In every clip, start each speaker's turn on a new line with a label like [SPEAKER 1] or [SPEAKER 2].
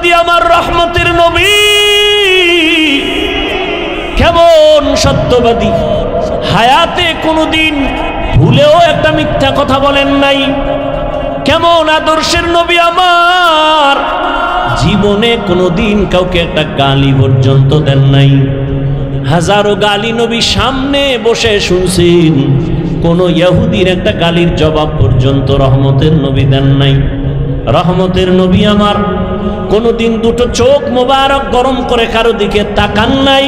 [SPEAKER 1] সত্যবাদী আমার রহমতের নবী কেমন সত্যবাদী, হায়াতে কোনোদিন ভুলেও একটা মিথ্যা কথা বলেন নাই। কেমন আদর্শের নবী আমার, জীবনে কোনোদিন কাউকে একটা গালি পর্যন্ত দেন নাই। হাজারো গালি নবী সামনে বসে শুনছেন, কোন ইহুদির একটা গালির জবাব পর্যন্ত রহমতের নবী দেন নাই। রহমতের নবী আমার কোনোদিন দুটো চোখ মোবারক গরম করে কারো দিকে তাকান নাই,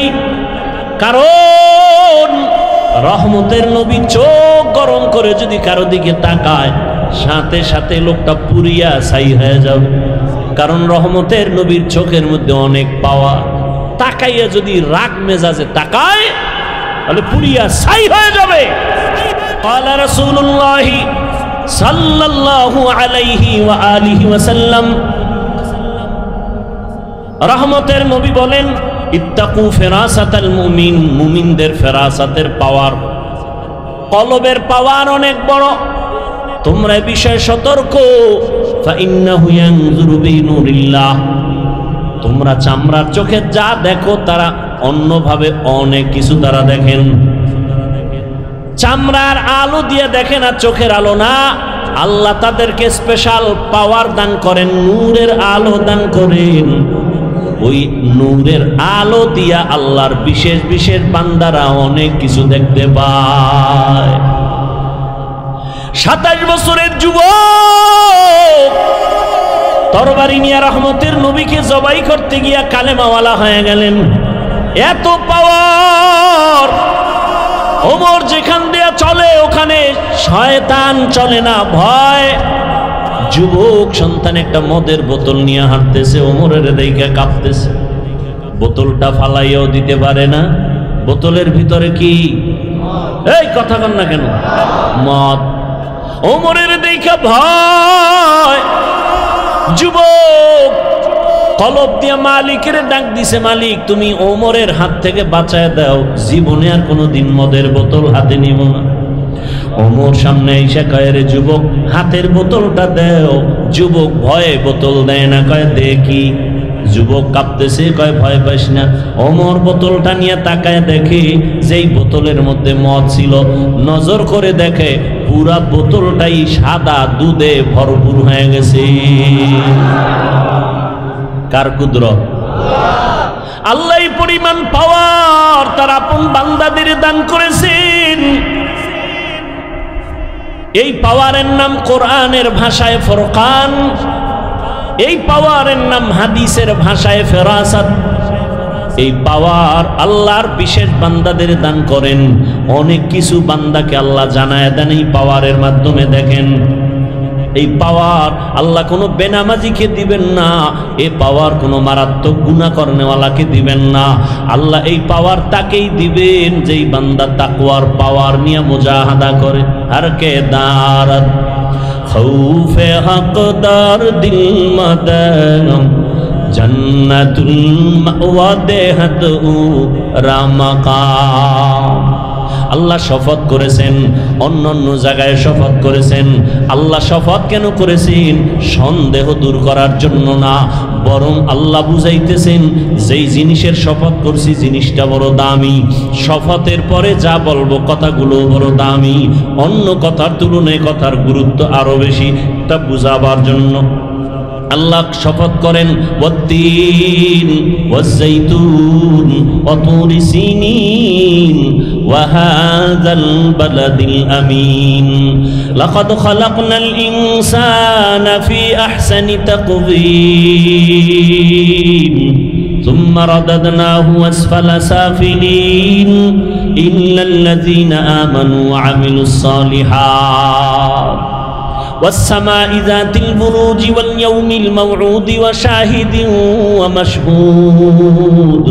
[SPEAKER 1] কারণ রহমতের নবী চোখ গরম করে যদি কারো দিকে তাকায় সাথে সাথে লোকটা পুরিয়া ছাই হয়ে যাবে। কারণ রহমতের নবীর চোখের মধ্যে অনেক পাওয়ার, তাকাইয়া যদি রাগ মেজাজে তাকায় তাহলে পুরিয়া ছাই হয়ে যাবে। قال رسول الله صلى الله عليه وآله وسلم, রহমতের নবী বলেন, ইত্তাকু ফিরাসাতাল মুমিন, মুমিনদের ফেরাসাতের পাওয়ার, কলবের পাওয়ার অনেক বড়, তোমরা বিষয়ে সতর্ক। ফাইন্নাহু ইয়ানজুরু বিনুরিল্লাহ, তোমরা চামড়ার চোখে যা দেখো তারা অন্যভাবে অনেক কিছু তারা দেখেন। চামড়ার আলো দিয়ে দেখে না, চোখের আলো না। আল্লাহ তাদেরকে স্পেশাল পাওয়ার দান করেন, নূরের আলো দান করেন। ওই নূরের আলো দিয়া আল্লাহর বিশেষ বিশেষ বান্দারা অনেক কিছু দেখতে পায়। 27 বছরের যুবক তরবারি নিয়ে রহমতের নবীকে জবাই করতে গিয়া কালেমাওয়ালা হয়ে গেলেন। এত পাওয়ার, ওমর যেখান দিয়ে চলে ওখানে শয়তান চলে না, ভয়। যুবক সন্তান একটা মদের বোতল নিয়ে হাঁটতেছে, ওমরের দিকে কাঁপতেছে, বোতলটা ফালাইয়াও দিতে পারে না। বোতলের ভিতরে কি, এই কথা কন না কেন, মদ। ওমরের দিকে ভয়। যুবক কলব দিয়ে মালিকের ডাক দিছে, মালিক তুমি ওমরের হাত থেকে বাঁচায় দাও, জীবনে আর কোনোদিন মদের বোতল হাতে নিব না। ওমর সামনে এসে কয়, রে যুবক হাতের বোতলটা দেও। যুবক ভয়ে বোতল দেয় না, কয় দেখি। যুবক কাঁপতেছে, কয় ভয় পাইস না। ওমর বোতলটা নিয়ে তাকায় দেখে যেই বোতলের মধ্যে মদ ছিল, নজর করে দেখে পুরা বোতলটাই সাদা দুধে ভরপুর হয়ে গেছে। কার কুদরত? আল্লাহ পরিমাণ পাওয়ার তার আপন বান্দাদের দান করেছেন। এই পাওয়ারের নাম কোরআনের ভাষায় ফুরকান, এই পাওয়ারের নাম হাদিসের ভাষায় ফেরাসাত। এই পাওয়ার আল্লাহর বিশেষ বান্দাদের দান করেন। অনেক কিছু বান্দাকে আল্লাহ জানায় দেন এই পাওয়ারের মাধ্যমে। দেখেন এই পাওয়ার আল্লাহ কোনো বেনামাজিকে দিবেন না, এই পাওয়ার কোনো মারাত্মক গুনাহ করনেওয়ালাকে দিবেন না। আল্লাহ এই পাওয়ার তাকেই দিবেন যেই বান্দা তাকওয়ার পাওয়ার নিয়ে মুজাহাদা করে। আর কে দারাত খৌফে হকদার দিল মাদাম জান্নাতুল মাওয়া দেহাত রামাকাম। আল্লাহ শপথ করেছেন, অন্য অন্য জায়গায় শপথ করেছেন। আল্লাহ শপথ কেন করেছেন? সন্দেহ দূর করার জন্য না, বরং আল্লাহ বুঝাইতেছেন যেই জিনিসের শপথ করছি জিনিসটা বড় দামি। শপথের পরে যা বলবো কথাগুলো বড় দামি, অন্য কথার তুলনায় কথার গুরুত্ব আরো বেশি, তা বুঝাবার জন্য আল্লাহ শপথ করেন ওয়াত্তিন ওয়াজ্জাইতুন ওয়া তুরি সিনিন ওয়া হাযাল বালাদিল আমিন লাকাদ খালাকনাল ইনসানা ফি আহসানি তাকওয়িম ثم رددناه أسفل سافلين إلا الذين آمنوا وعملوا الصالحات والسماء ذات البروج واليوم الموعود وشاهد ومشهود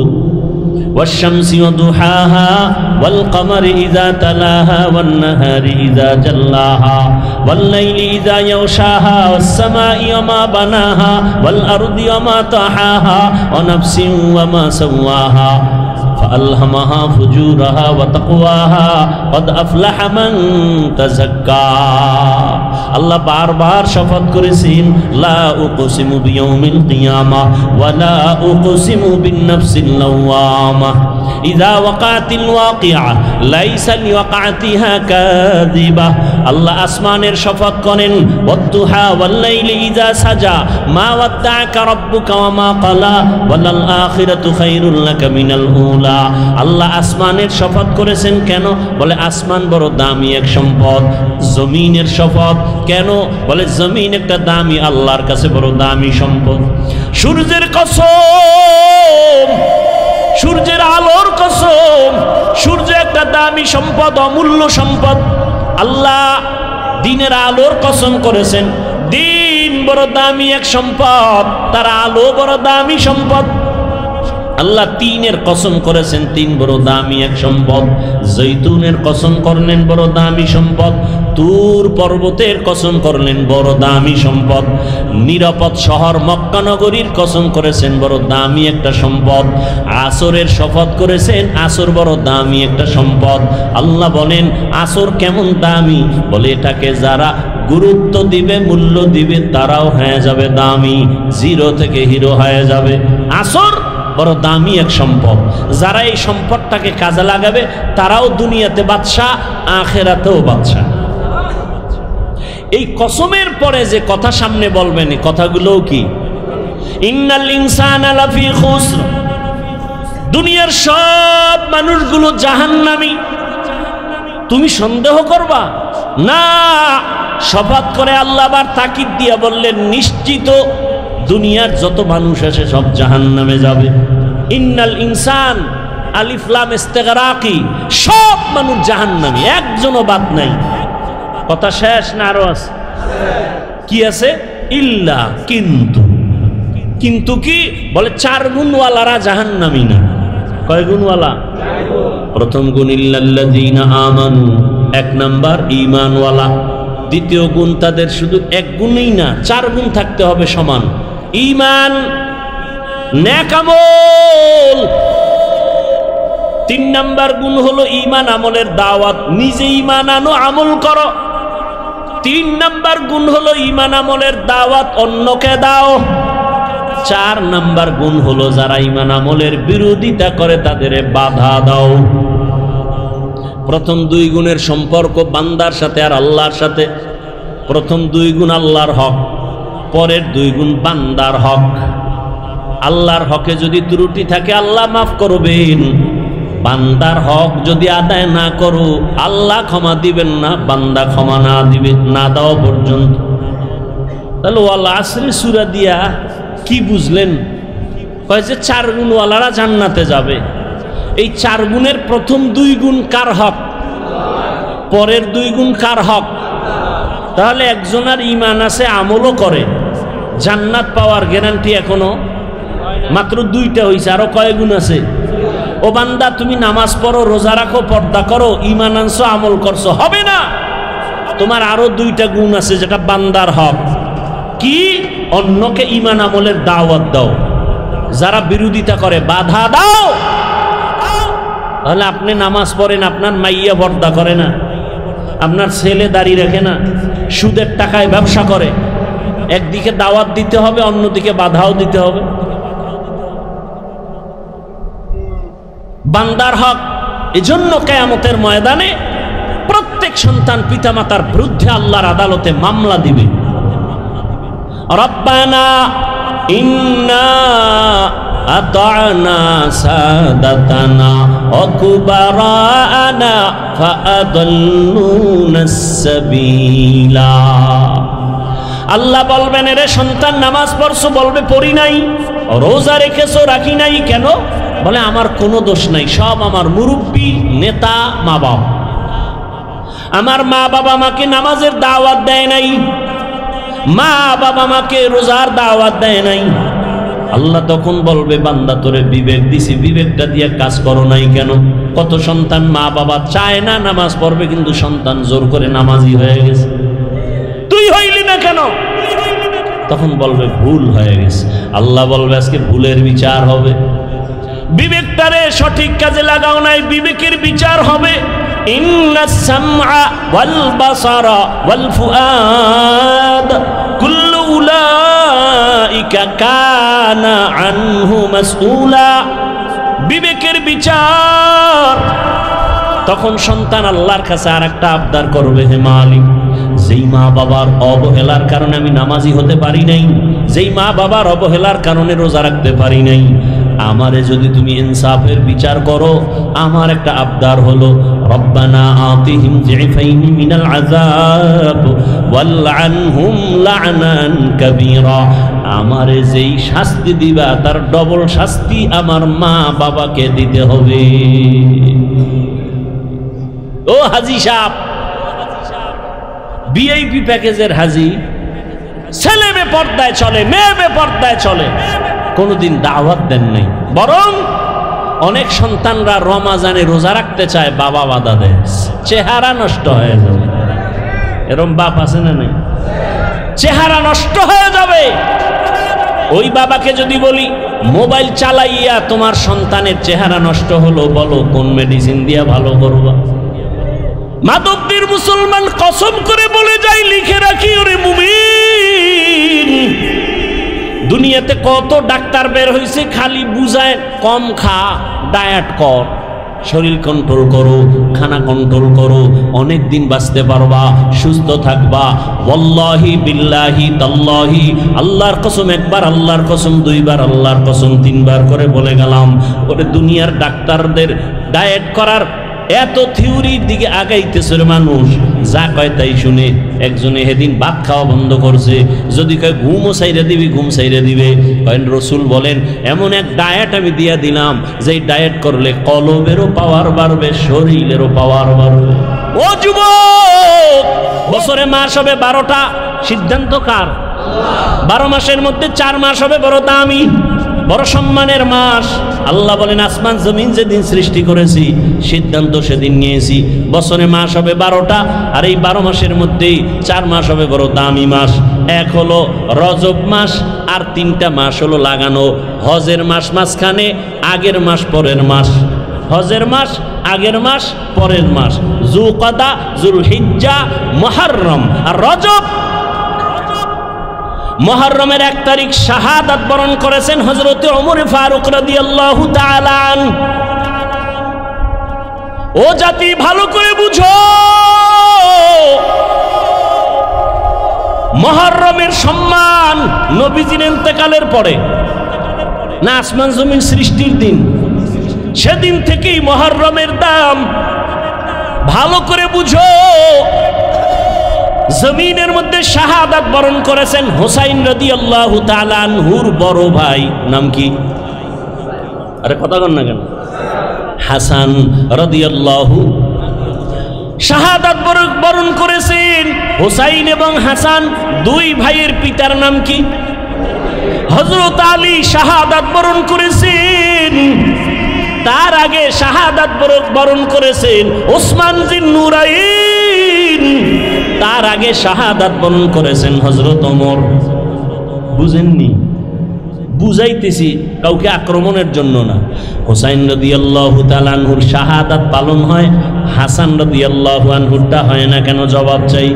[SPEAKER 1] والشمس وضحاها والقمر إذا تلاها والنهار إذا جلاها والليل إذا يغشاها والسماء وما بناها والأرض وما طحاها ونفس وما سواها ফাআলহামাহা ফুজুরাহা ওয়া তাকওয়াহা কদ আফলাহা মান তাযাক্কা। আল্লাহ বারবার শপথ করেছেন, লা উকসিমু বিয়াউমিল কিয়ামাহ ওয়া লা উকসিমু বিন-নাফসিল লাওয়ামাহ ইযা ওয়াকাতিল ওয়াকিআ লাইসা লিওয়াকাতিহা কাযিবা। আল্লাহ আসমানের শপথ করেন, ওয়াদ-দুহা ওয়াল-লাইলি ইযা সাজা মা ওয়াদ্দাআকা রাব্বুকা ওয়া মা ক্বালা ওয়ালাল আখিরাতু খায়রুল লাকা মিনাল উলা। আল্লাহ আসমানের শপথ করেছেন কেন? বলে আসমান বড় দামি এক সম্পদ। জমিনের শপথ কেন? বলে জমিন একটা দামি, আল্লাহর কাছে বড় দামি সম্পদ। সূর্যের কসম, সূর্যের আলোর কসম, সূর্য একটা দামি সম্পদ, অমূল্য সম্পদ। আল্লাহ দিনের আলোর কসম করেছেন, দিন বড় দামি এক সম্পদ, তার আলো বড় দামি সম্পদ। আল্লাহ তিনের কসম করেছেন, তিন বড় দামি এক সম্পদ। জৈতুনের কসম করলেন বড় দামি সম্পদ। তুর পর্বতের কসম করলেন বড় দামি সম্পদ। নিরাপদ শহর মক্কা নগরীর কসম করেছেন বড় দামি একটা সম্পদ। আসরের শপথ করেছেন, আসর বড় দামি একটা সম্পদ। আল্লাহ বলেন আসর কেমন দামি? বলে এটাকে যারা গুরুত্ব দিবে, মূল্য দিবে, তারাও হয়ে যাবে দামি, জিরো থেকে হিরো হয়ে যাবে। আসর বড় দামি এক সম্পদ। যারা এই সম্পদটাকে কাজে লাগাবে তারাও দুনিয়াতে বাদশা, আখেরাতেও বাদশা। এই কসমের পরে যে কথা সামনে বলবেন, এই কথাগুলোও কি? ইন্নাল ইনসানা লাফি খুসর, দুনিয়ার সব মানুষগুলো জাহান্নামী। তুমি সন্দেহ করবা না? শপথ করে আল্লাহ আবার তাকিদ দিয়া বললেন, নিশ্চিত দুনিয়ার যত মানুষ আছে সব জাহান্নামে যাবে। ইন্নাল ইনসান, আলিফ লাম ইস্তিগরাকি, সব মানুষ জাহান্নামী, একজনও বাদ নাই। কথা শেষ না আরো আছে? কি আছে? ইল্লা, কিন্তু। কিন্তু কি? বলে চার গুণওয়ালারা জাহান্নামী না। কয় গুণওয়ালা? প্রথম গুণ ইল্লাল্লাযীনা আমানু, এক নাম্বার ঈমানওয়ালা। দ্বিতীয় গুণ তাদের শুধু এক গুণই না, চার গুণ থাকতে হবে সমান। ঈমান, নেক আমল। তিন নাম্বার গুণ হলো ঈমান আমলের দাওয়াত, নিজে ঈমান আনো, আমল করো। তিন নাম্বার গুণ হলো ঈমান আমলের দাওয়াত, অন্যকে দাও। চার নাম্বার গুণ হলো যারা ঈমান আমলের বিরোধিতা করে তাদের বাধা দাও। প্রথম দুই গুণের সম্পর্ক বান্দার সাথে আর আল্লাহর সাথে। প্রথম দুই গুণ আল্লাহর হক, পরের দুই গুণ বান্দার হক। আল্লাহর হকে যদি ত্রুটি থাকে আল্লাহ মাফ করবেন, বান্দার হক যদি আদায় না করো আল্লাহ ক্ষমা দিবেন না, বান্দা ক্ষমা না দিবে না দেওয়া পর্যন্ত। তাহলে ওয়াল আসরি সূরা দিয়া কি বুঝলেন? কয় যে চার গুণওয়ালারা জান্নাতে যাবে। এই চার গুণের প্রথম দুই গুণ কার হক? পরের দুই গুণ কার হক? তাহলে একজনের ঈমান আছে, আমলও করে, জান্নাত পাওয়ার গ্যারান্টি এখনো মাত্র দুইটা হইছে, আরো কয় গুণ আছে? ও বান্দা তুমি নামাজ পড়ো, রোজা রাখো, পর্দা করো, ঈমান আনছো, আমল করছো, হবে না। তোমার আরো দুইটা গুণ আছে যেটা বান্দার হক। কি? অন্যকে ঈমান আমলের দাওয়াত দাও, যারা বিরোধিতা করে বাধা দাও। তাহলে আপনি নামাজ পড়েন, আপনার মাইয়া পর্দা করে না, আপনার ছেলে দাড়ি রাখে না, সুদের টাকায় ব্যবসা করে, একদিকে দাওয়াত দিতে হবে, অন্যদিকে বাধাও দিতে হবে। বান্দার হক। এজন্য কিয়ামতের ময়দানে প্রত্যেক সন্তান পিতামাতার বিরুদ্ধে আল্লাহর আদালতে মামলা দিবে। রব্বানা ইন্না আতা'না সাদাতানা ওয়া কুবারানা ফাআদাল্লুনাস সাবিলা। আল্লাহ বলবেন, এরে সন্তান নামাজ পড়ছো? বলবে পড়ি নাই। রোজা রেখেছো? রাখি নাই। কেন? বলে আমার কোনো দোষ নাই, সব আমার মুরব্বী, নেতা, মা বাবা। আমার মা বাবা আমাকে নামাজের দাওয়াত দেয় নাই, মা বাবা আমাকে রোজার দাওয়াত দেয় নাই। আল্লাহ তখন বলবে, বান্দা তোরে বিবেক দিছি, বিবেকটা দিয়ে কাজ করো নাই কেন? কত সন্তান মা বাবা চায় না নামাজ পড়বে, কিন্তু সন্তান জোর করে নামাজি হয়ে গেছে, তুই হইলি না কেন? তখন বলবে ভুল হয়ে গেছে। আল্লাহ বলবে আজকে ভুলের বিচার হবে। বিবেকটারে সঠিক কাজে লাগাও নাই, বিবেকের বিচার হবে। ইন্নাস সামআ ওয়াল বাসারা ওয়াল ফুআদ কুল্লু উলাইকা কানা আনহু মাসউলা। বিবেকের বিচার। তখন সন্তান আল্লাহর কাছে আরেকটা আবদার করবে, হে মালিক, যেই মা বাবার অবহেলার কারণে আমি নামাজি হতে পারি নাই, যেই মা বাবার অবহেলার কারণে রোজা রাখতে পারি নাই, আমারে যদি তুমি ইনসাফের বিচার করো, আমার একটা আবদার হলো, রব্বানা আতিহিম যিফাইনি মিনাল আযাব ওয়ালআনহুম লা'নান কাবীরা। আমারে যেই শাস্তি দিবা তার ডবল শাস্তি আমার মা বাবাকে দিতে হবে। ও হাজী সাহেব, ভিআইপি প্যাকেজের হাজী, ছেলে বেপর্দায় চলে, মেয়ে বেপর্দায় চলে, কোনোদিন দাওয়াত দেন নাই, বরং অনেক সন্তানরা রমাজানে রোজা রাখতে চায়, বাবা বাধা দেয়, চেহারা নষ্ট হয়ে যাবে। এরকম বাপ আছে না নাই? চেহারা নষ্ট হয়ে যাবে। ওই বাবাকে যদি বলি, মোবাইল চালাইয়া তোমার সন্তানের চেহারা নষ্ট হলো, বলো কোন মেডিসিন দিয়া ভালো করবা? মাদকদের মুসলমান কসম করে বলে যাই, লিখে রাখি, ওরে মুমিন, দুনিয়াতে কত ডাক্তার বের হয়েছে, খালি বুঝায় কম খা, ডায়েট কর, শরীর কন্ট্রোল করো, খানা কন্ট্রোল করো, অনেক দিন বাঁচতে পারবা, সুস্থ থাকবা। ওয়াল্লাহি বিল্লাহি তাল্লাহি, আল্লাহর কসম একবার, আল্লাহর কসম দুইবার, আল্লাহর কসম তিনবার করে বলে গেলাম, ওরে দুনিয়ার ডাক্তারদের ডায়েট করার এত থিওরির দিকে আগাইতেছে মানুষ, যা কয় তাই শুনে। একজনে সেদিন ভাত খাওয়া বন্ধ করছে, যদি কয় ঘুমও সাইরে দিবি, ঘুম সাইরে দিবে। কয়েন রসুল বলেন, এমন এক ডায়েট আমি দিয়া দিলাম, যেই ডায়েট করলে কলবেরও পাওয়ার বাড়বে, শরীরেরও পাওয়ার বাড়বে। ও যুবক, বছরে মাস হবে 12টা, সিদ্ধান্ত কার? 12 মাসের মধ্যে 4 মাস হবে বড় দামি, বড় সম্মানের মাস। আল্লাহ বলেন, আসমান জমিন যেদিন সৃষ্টি করেছি সিদ্ধান্ত সেদিন নিয়েছি, বছরে মাস হবে 12টা, আর এই 12 মাসের মধ্যেই 4 মাস হবে বড় দামি মাস। এক হলো রজব মাস, আর 3টা মাস হলো লাগানো। হজের মাস মাঝখানে, আগের মাস পরের মাস। হজের মাস আগের মাস পরের মাস, যুলকাদা, যুলহিজ্জা, মুহররম আর রজব। মুহররমের 1 তারিখ শাহাদাত বরণ করেছেন হযরত ওমর ফারুক রাদিয়াল্লাহু তাআলা আনহু। ও জাতি, ভালো করে বুঝো, মুহররমের সম্মান নবীজির ইন্তেকালের পরে না, আসমান জমিন সৃষ্টির দিন, সেদিন থেকেই মুহররমের দাম। ভালো করে বুঝো, জমিনের মধ্যে শাহাদাত বরণ করেছেন হুসাইন রাদিয়াল্লাহু তাআলা আনহুর বড় ভাই, নাম কি? আরে কথা বল না কেন? হাসান রাদিয়াল্লাহু, শাহাদাত বরণ করেছেন হুসাইন এবং হাসান, 2 ভাইয়ের পিতার নাম কি? হযরত আলী শাহাদাত বরণ করেছেন। তার আগে শাহাদাত বরণ করেছেন ওসমান জিন নুরাইন। তার আগে শাহাদাত বরণ করেছেন হযরত ওমর। বুঝেননি? বুঝাইতেছি, কাউকে আক্রমণের জন্য না। হুসাইন রাদিয়াল্লাহু তাআলা আনহুর শাহাদাত পালন হয়, হাসান রাদিয়াল্লাহু আনহুরটা হয় না কেন? জবাব চাই।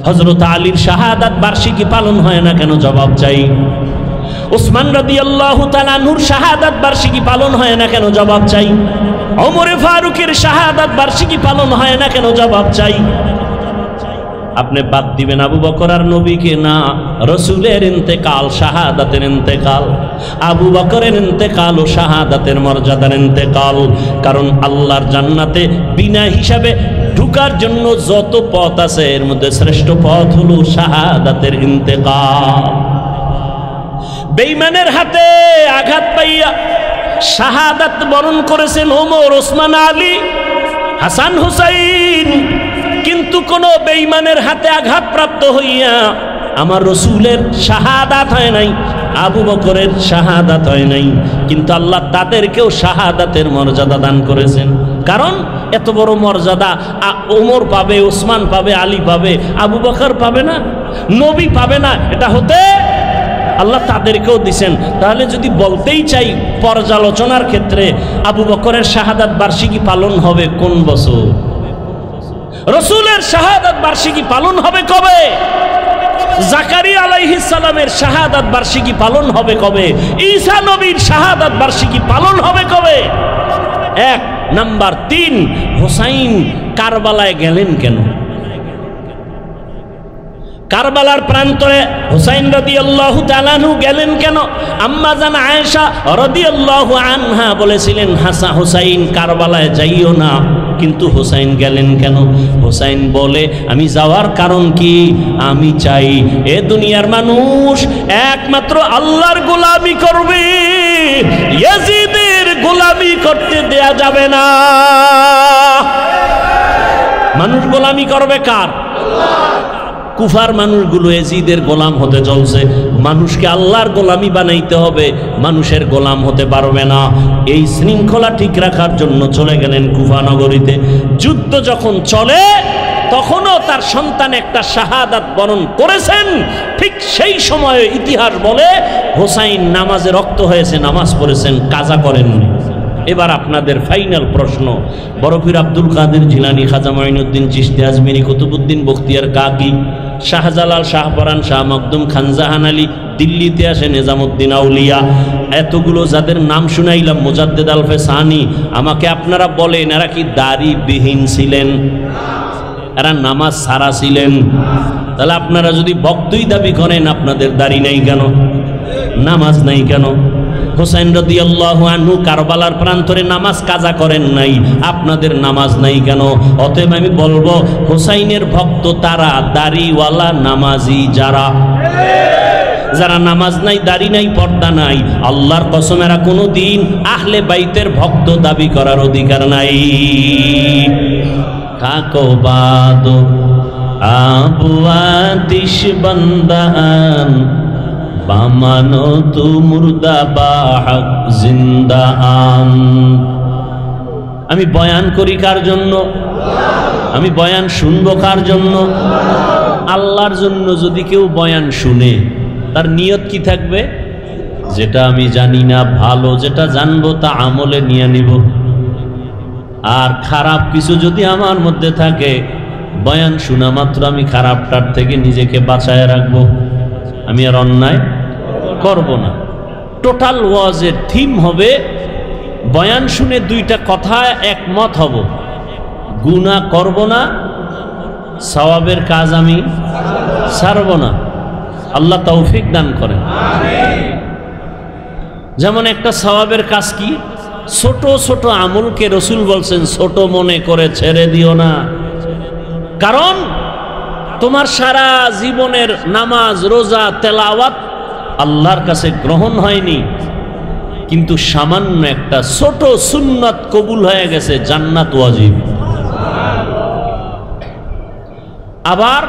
[SPEAKER 1] হযরত আলীর শাহাদাত বার্ষিকী পালন হয় না কেন? জবাব চাই। ওসমান রাদিয়াল্লাহু তাআলা আনহুর শাহাদাত বার্ষিকী পালন হয় না কেন? জবাব চাই। ওমর ফারুকের শাহাদাত বার্ষিকী পালন হয় না কেন? জবাব চাই। আপনি বাদ দিবেন আবু বকর আর নবীকে? না, রসুলের ইন্তেকাল, শাহাদাতের ইন্তেকাল। আবু বকরের ইন্তেকাল ও শাহাদাতের মর্যাদার ইন্তেকাল। কারণ আল্লাহর জান্নাতে বিনা হিসাবে ঢুকার জন্য যত পথ আছে, এর মধ্যে শ্রেষ্ঠ পথ হলো শাহাদাতের ইন্তেকাল। বেঈমানের হাতে আঘাত পাইয়া শাহাদাত বরণ করেছেন ওমর, ওসমান, আলী, হাসান, হুসাইন। কিন্তু কোন বেঈমানের হাতে আঘাতপ্রাপ্ত হইয়া আমার রসুলের শাহাদাত হয় নাই, আবু বকরের শাহাদাত হয় নাই। কিন্তু আল্লাহ তাদেরকেও শাহাদাতের মর্যাদা দান করেছেন। কারণ এত বড় মর্যাদা ওমর পাবে, ওসমান পাবে, আলী পাবে, আবু বকর পাবে না, নবী পাবে না। এটা হতে আল্লাহ তাদেরকেও দিছেন। তাহলে যদি বলতেই চাই পর্যালোচনার ক্ষেত্রে, আবু বকরের শাহাদাত বার্ষিকী পালন হবে কোন বছর? রাসূলের শাহাদাত বার্ষিকী পালন হবে কবে? জাকারিয়া আলাইহিস সালামের শাহাদাত বার্ষিকী পালন হবে কবে? ঈসা নবীর শাহাদাত বার্ষিকী পালন হবে কবে? এক নাম্বার। 3, হুসাইন কারবালায় গেলেন কেন? কারবালার প্রান্তরে হুসাইন রাদিয়াল্লাহু তাআলা আনহু গেলেন কেন? আম্মা জান আয়েশা রাদিয়াল্লাহু আনহা বলেছিলেন, হুসাইন কারবালায় যাইও না, কিন্তু হুসাইন গেলেন কেন? হুসাইন বলে, আমি যাওয়ার কারণ কি? আমি চাই এ দুনিয়ার মানুষ একমাত্র আল্লাহর গোলামি করবে, ইয়াজিদের গোলামি করতে দেয়া যাবে না। মানুষ গোলামি করবে কার? কুফার মানুষগুলো ইয়াজিদের গোলাম হতে চলছে। মানুষকে আল্লাহর গোলামি বানাইতে হবে, মানুষের গোলাম হতে পারবে না। এই শৃঙ্খলা ঠিক রাখার জন্য চলে গেলেন কুফা নগরীতে। যুদ্ধ যখন চলে তখনও তার সন্তান একটা শাহাদাত বরণ করেছেন। ঠিক সেই সময়ে ইতিহাস বলে হুসাইন নামাজে রক্ত হয়েছে, নামাজ পড়েছেন, কাজা করেননি। এবার আপনাদের ফাইনাল প্রশ্ন, বরফির আব্দুল কাদের জিলানী, খাজা মাইনুদ্দিন চিশতি আজমিরি, কুতুবুদ্দিন বখতিয়ার কাকি, শাহজালাল, শাহপরান, শাহ মখদুম, খানজাহান আলী, দিল্লিতে আসে নিজামুদ্দিন আউলিয়া, এতগুলো যাদের নাম শুনাইলাম, মুজাদ্দেদ আলফে সানি, আমাকে আপনারা বলেন এরা কি দাড়িবিহীন ছিলেন? এরা নামাজ ছাড়া ছিলেন? তাহলে আপনারা যদি ভক্তই দাবি করেন, আপনাদের দাড়ি নাই কেন? নামাজ নাই কেন? হুসাইন রাদিয়াল্লাহু আনহু কারবালার প্রান্তরে নামাজ কাজা করেন নাই, আপনাদের নামাজ নাই কেন? অতএব আমি বলবো হুসাইনের ভক্ত তারা, দাড়িওয়ালা নামাজি যারা, যারা নামাজ নাই, দাড়ি নাই, পর্দা নাই, আল্লাহর কসম এরা কোনোদিন আহলে বাইতের ভক্ত দাবি করার অধিকার নাই। কাকো বাদো আবু আতিশ বান্দান, বামানো তু মুর্দা বাহক জিন্দা আন। আমি বয়ান করি কার জন্য? আমি বয়ান শুনবো কার জন্য? আল্লাহর জন্য। যদি কেউ বয়ান শুনে, তার নিয়ত কি থাকবে? যেটা আমি জানি না ভালো, যেটা জানবো তা আমলে নিয়ে নিব। আর খারাপ কিছু যদি আমার মধ্যে থাকে, বয়ান শোনা মাত্র আমি খারাপটার থেকে নিজেকে বাঁচায় রাখবো। আমি আর অন্যায় করব না। টোটাল ওয়াজের থিম হবে, বয়ান শুনে দুইটা কথা একমত হব, গুনাহ করব না, সওয়াবের কাজ আমি ছাড়ব না। আল্লাহ তৌফিক দান করেন। যেমন একটা সওয়াবের কাজ কি? ছোট ছোট আমলকে রসুল বলছেন ছোট মনে করে ছেড়ে দিও না। কারণ তোমার সারা জীবনের নামাজ, রোজা, তেলাওয়াত আল্লাহর কাছে গ্রহণ হয়নি, কিন্তু সামান্য একটা ছোট সুন্নাত কবুল হয়ে গেছে, জান্নাত ওয়াজিব। আবার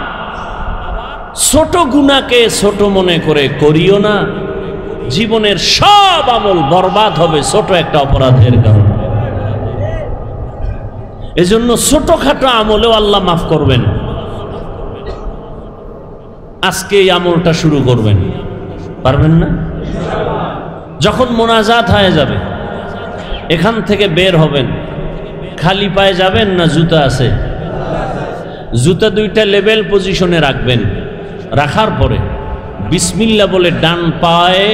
[SPEAKER 1] ছোট গুনাহকে ছোট মনে করে করিও না, জীবনের সব আমল বরবাদ হবে ছোট একটা অপরাধের কারণে। এজন্য ছোটখাটো আমলেও আল্লাহ মাফ করবেন। আজকে এই আমলটা শুরু করবেন, পারবেন না? যখন মোনাজাত হয়ে যাবে, এখান থেকে বের হবেন, খালি পায়ে যাবেন না জুতা আছে? জুতা দুইটা লেভেল পজিশনে রাখবেন। রাখার পরে বিসমিল্লাহ বলে ডান পায়ে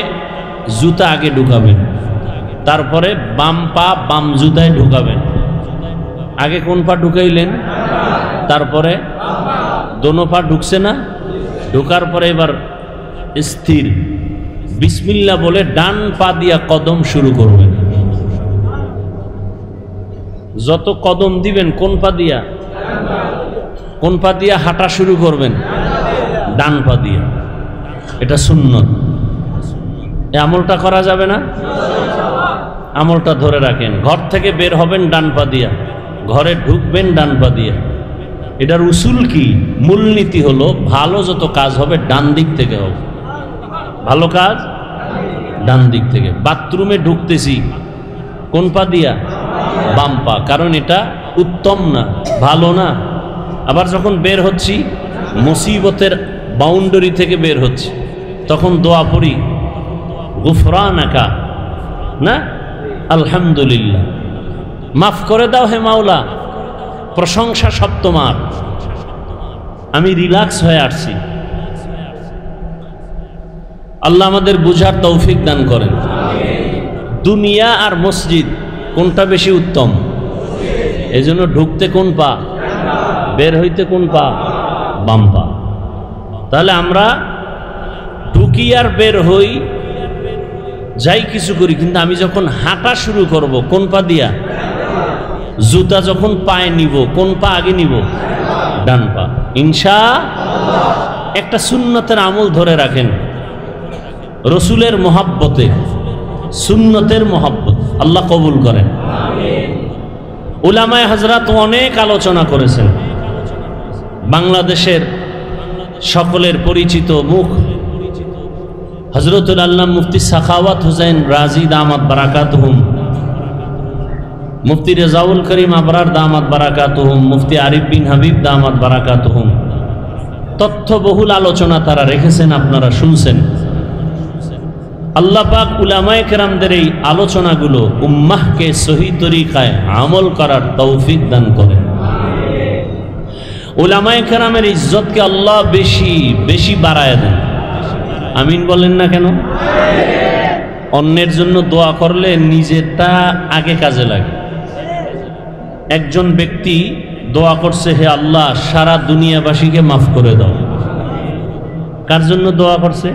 [SPEAKER 1] জুতা আগে ঢুকাবেন, তারপরে বাম পা বাম জুতায় ঢুকাবেন। আগে কোন পা ঢুকাইলেন? তারপরে দোনো পা ঢুকছে না? ঢোকার পরে এবার স্থির বিসমিল্লাহ বলে ডান পা দিয়া কদম শুরু করবেন। যত কদম দিবেন কোন পা দিয়া? কোন পা দিয়া হাঁটা শুরু করবেন? ডান পা দিয়া। এটা সুন্নত। এই আমলটা করা যাবে না? আমলটা ধরে রাখেন। ঘর থেকে বের হবেন ডান পা দিয়া, ঘরে ঢুকবেন ডান পা দিয়া। এটার উসুল কি? মূলনীতি হলো ভালো যত কাজ হবে ডান দিক থেকে হবে। ভালো কাজ ডান দিক থেকে। বাথরুমে ঢুকতেছি কোন পা দিয়া? বাম পা, কারণ এটা উত্তম না, ভালো না। আবার যখন বের হচ্ছি মুসিবতের বাউন্ডারি থেকে বের হচ্ছি, তখন দোয়া পড়ি গুফরানাকা, না আলহামদুলিল্লাহ, মাফ করে দাও হে মাওলা, প্রশংসা সব তোমার, আমি রিল্যাক্স হয়ে আসছি। আল্লাহ আমাদের বুঝার তৌফিক দান করেন। দুনিয়া আর মসজিদ কোনটা বেশি উত্তম? এজন্য ঢুকতে কোন পা, বের হইতে কোন পা? বাম পা। তাহলে আমরা ঢুকি আর বের হই, যাই কিছু করি, কিন্তু আমি যখন হাঁটা শুরু করব কোন পা দিয়া? জুতা যখন পায়ে নিব কোন পা আগে নিব? ডান পা। ইনশাআল্লাহ একটা সুন্নতের আমল ধরে রাখেন, রসুলের মহাব্বতে, সুন্নতের মহাব্বত আল্লাহ কবুল করেন। উলামায়ে হযরত অনেক আলোচনা করেছেন। বাংলাদেশের সকলের পরিচিত মুখ হযরতুল আল্লামা মুফতি সাখাওয়াত হুসাইন রাজি দামাত বারাকাতুহুম, মুফতি রেজাউল করিম আবরার দামাত বারাকাতুহুম, মুফতি আরিফ বিন হাবিব দামাত বারাকাতুহুম, তথ্যবহুল আলোচনা তারা রেখেছেন, আপনারা শুনছেন। আল্লাহ পাক উলামায়ে কেরামদের এই আলোচনাগুলো উম্মাহকে সহি তরিকায় আমল করার তৌফিক দান করেন। উলামায়ে কেরামের ইজ্জতকে আল্লাহ বেশি বেশি বাড়ায় দেন। আমিন বলেন না কেন? অন্যের জন্য দোয়া করলে নিজেরটা আগে কাজে লাগে। একজন ব্যক্তি দোয়া করছে, হে আল্লাহ সারা দুনিয়াবাসীকে মাফ করে দাও। কার জন্য দোয়া করছে?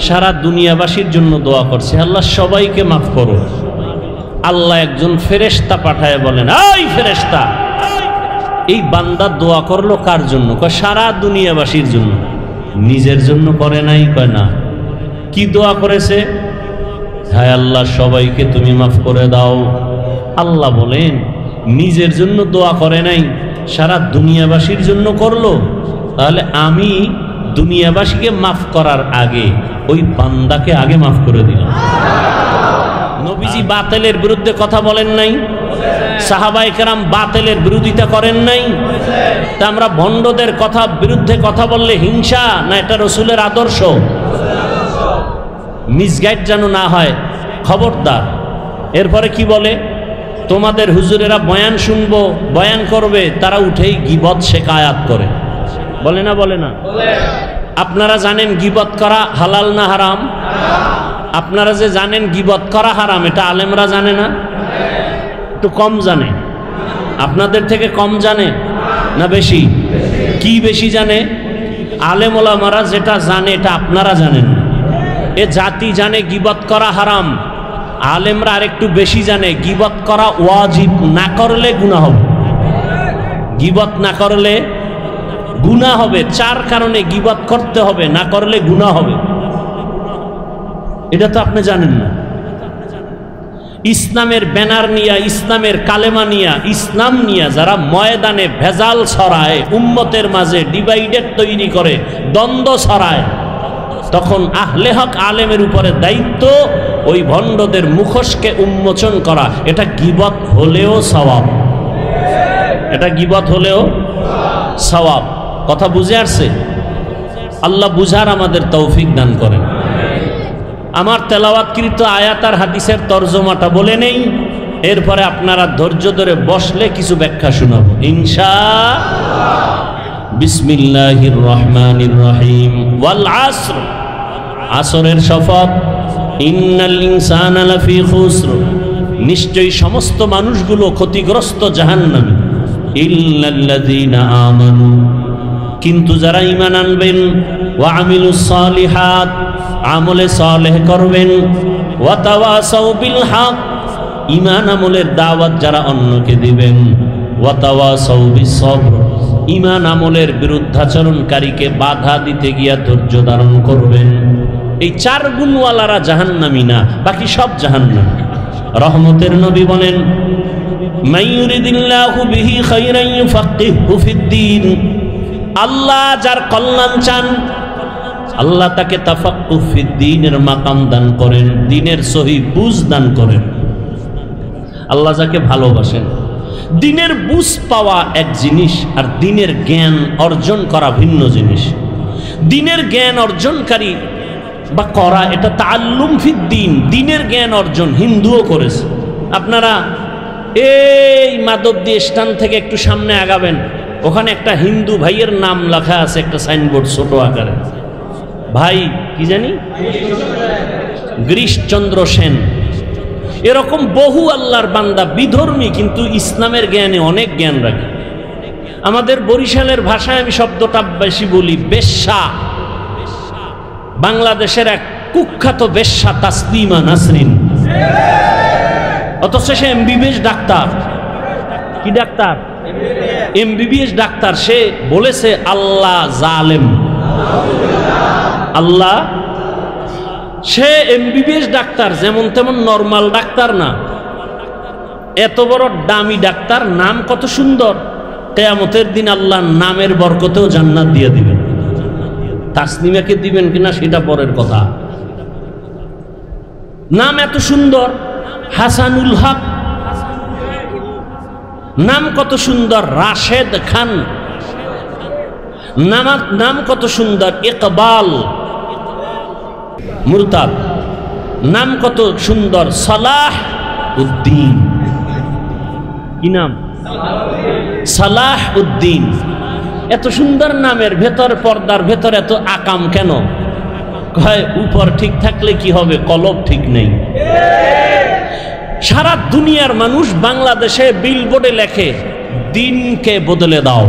[SPEAKER 1] সারা দুনিয়াবাসীর জন্য দোয়া করছে, আল্লাহ সবাইকে মাফ করো। আল্লাহ একজন ফেরেশতা পাঠায় বলেন, এই ফেরেশতা, এই বান্দা দোয়া করলো কার জন্য? কয় সারা দুনিয়াবাসীর জন্য। নিজের জন্য করে নাই? কয় না। কি দোয়া করেছে? হায় আল্লাহ সবাইকে তুমি মাফ করে দাও। আল্লাহ বলেন নিজের জন্য দোয়া করে নাই, সারা দুনিয়াবাসীর জন্য করলো। তাহলে আমি দুনিয়াবাসীকে মাফ করার আগে ওই বান্দাকে আগে মাফ করে দিলাম। নবীজি বাতিলের বিরুদ্ধে কথা বলেন নাই, সাহাবায়ে কেরাম বাতিলের বিরোধিতা করেন নাই। তা আমরা ভণ্ডদের কথা বিরুদ্ধে কথা বললে হিংসা না এটা রসুলের আদর্শ? মিসগাইড যেন না হয়, খবরদার। এরপরে কি বলে? তোমাদের হুজুরেরা বয়ান শুনবো, বয়ান করবে, তারা উঠেই গীবত শেখায়াত করে। বলে না? বলে না? আপনারা জানেন গীবত করা হালাল না হারাম? আপনারা যে জানেন গীবত করা হারাম, এটা আলেমরা জানে না? একটু কম জানে। আপনাদের থেকে কম জানে না বেশি? কি বেশি জানে? আলেম ওলামারা যেটা জানে এটা আপনারা জানেন। এ জাতি জানে গীবত করা হারাম, আলেমরা আরেকটু বেশি জানে গীবত করা ওয়াজিব, না করলে গুনাহ হবে। গীবত না করলে গুনাহ হবে। চার কারণে গীবত করতে হবে, না করলে গুনাহ হবে। এটা তো আপনি জানেন না। ইসলামের ব্যানার নিয়া, ইসলামের কালেমা নিয়া, ইসলাম নিয়া যারা ময়দানে ভেজাল ছড়ায়, উম্মতের মাঝে ডিভাইডেড তৈরি করে, দ্বন্দ্ব ছড়ায়, তখন আহলে হক আলেমের উপরে দায়িত্ব ওই ভণ্ডদের মুখোশকে উন্মোচন করা। এটা গীবত হলেও সওয়াব, এটা গীবত হলেও সওয়াব। কথা বুঝে আসছে? আল্লাহ বুঝার আমাদের তৌফিক দান করেন। আমার তেলাওয়াতকৃত আয়াত আর হাদিসের তরজমাটা বলে নেই, এরপরে আপনারা ধৈর্য ধরে বসলে কিছু ব্যাখ্যা শোনাবো ইনশাআল্লাহ। বিসমিল্লাহির রহমানির রহিম। ওয়াল আসর, আসরের শপথ। ইন্নাল ইনসানা লাফি খুসর, নিশ্চয়ই সমস্ত মানুষগুলো ক্ষতিগ্রস্ত, জাহান্নামী। ইল্লাল্লাযীনা আমানু, কিন্তু যারা ঈমান আনবেন, ওয়া আমিলুস সালিহাত, আমলে সালেহ করবেন, ওয়া তাওয়াসাউ বিল হক, ঈমান আমলের দাওয়াত যারা অন্যকে দিবেন, ওয়া তাওয়াসাউ বিস সবর, ঈমান আমলের বিরুদ্ধাচরণকারীকে বাধা দিতে গিয়া ধৈর্য ধারণ করবেন। এই চার গুণওয়ালারা জাহান্নামী না, বাকি সব জাহান্নামী। রহমতের নবী বলেন, মাইয়ুরিদিল্লাহু বিহি খাইরান ইউফাক্কিহু ফিদ্দীন, আল্লাহ যার কল্যাণ চান আল্লাহ তাকে তাফাক্কুহ ফিদ্দীনের মাকাম দান করেন, দ্বীনের সহি বুঝ দান করেন। আল্লাহ যাকে ভালোবাসেন। দ্বীনের বুঝ পাওয়া এক জিনিস, আর দ্বীনের জ্ঞান অর্জন করা ভিন্ন জিনিস। দ্বীনের জ্ঞান অর্জনকারী বা করা, এটা তাআল্লুম ফিদ্দিন, দ্বীনের জ্ঞান অর্জন হিন্দুও করেছে। আপনারা এই মাধবদী স্ট্যান্ড থেকে একটু সামনে আগাবেন, ওখানে একটা হিন্দু ভাইয়ের নাম লেখা আছে, একটা সাইনবোর্ড ছোট আকারে, ভাই কি জানি গিরিশচন্দ্র সেন। এরকম বহু আল্লাহর বান্দা বিধর্মী কিন্তু ইসলামের জ্ঞানে অনেক জ্ঞান রাখে। আমাদের বরিশালের ভাষায় আমি শব্দটা বেশি বলি, বেশ্যা। বাংলাদেশের এক কুখ্যাত বেশ্যা তাসলিমা নাসরিন, অথচ সে এমবিবিএস ডাক্তার। কি ডাক্তার? MBBS doctor. সে বলেছে আল্লাহ জালেম, আল্লাহ। সে এমবিবিএস ডাক্তার, যেমন তেমন নরমাল ডাক্তার না, এত বড় দামি ডাক্তার, নাম কত সুন্দর। কিয়ামতের দিন আল্লাহ নামের বরকতেও জান্নাত দিয়ে দিবেন। তাসলিমাকে দিবেন কিনা সেটা পরের কথা। নাম এত সুন্দর, হাসানুল হক, নাম কত সুন্দর। রাশেদ খান, নাম কত সুন্দর। ইকবাল মুরতাদ, নাম কত সুন্দর। সালাহ উদ্দিন, কি নাম? সালাহ উদ্দিন। এত সুন্দর নামের ভেতর, পর্দার ভেতর এত আকাম কেন? কয় উপর ঠিক থাকলে কি হবে, কলব ঠিক নেই। সারা দুনিয়ার মানুষ বাংলাদেশে বিলবোর্ডে লেখে দিনকে বদলে দাও,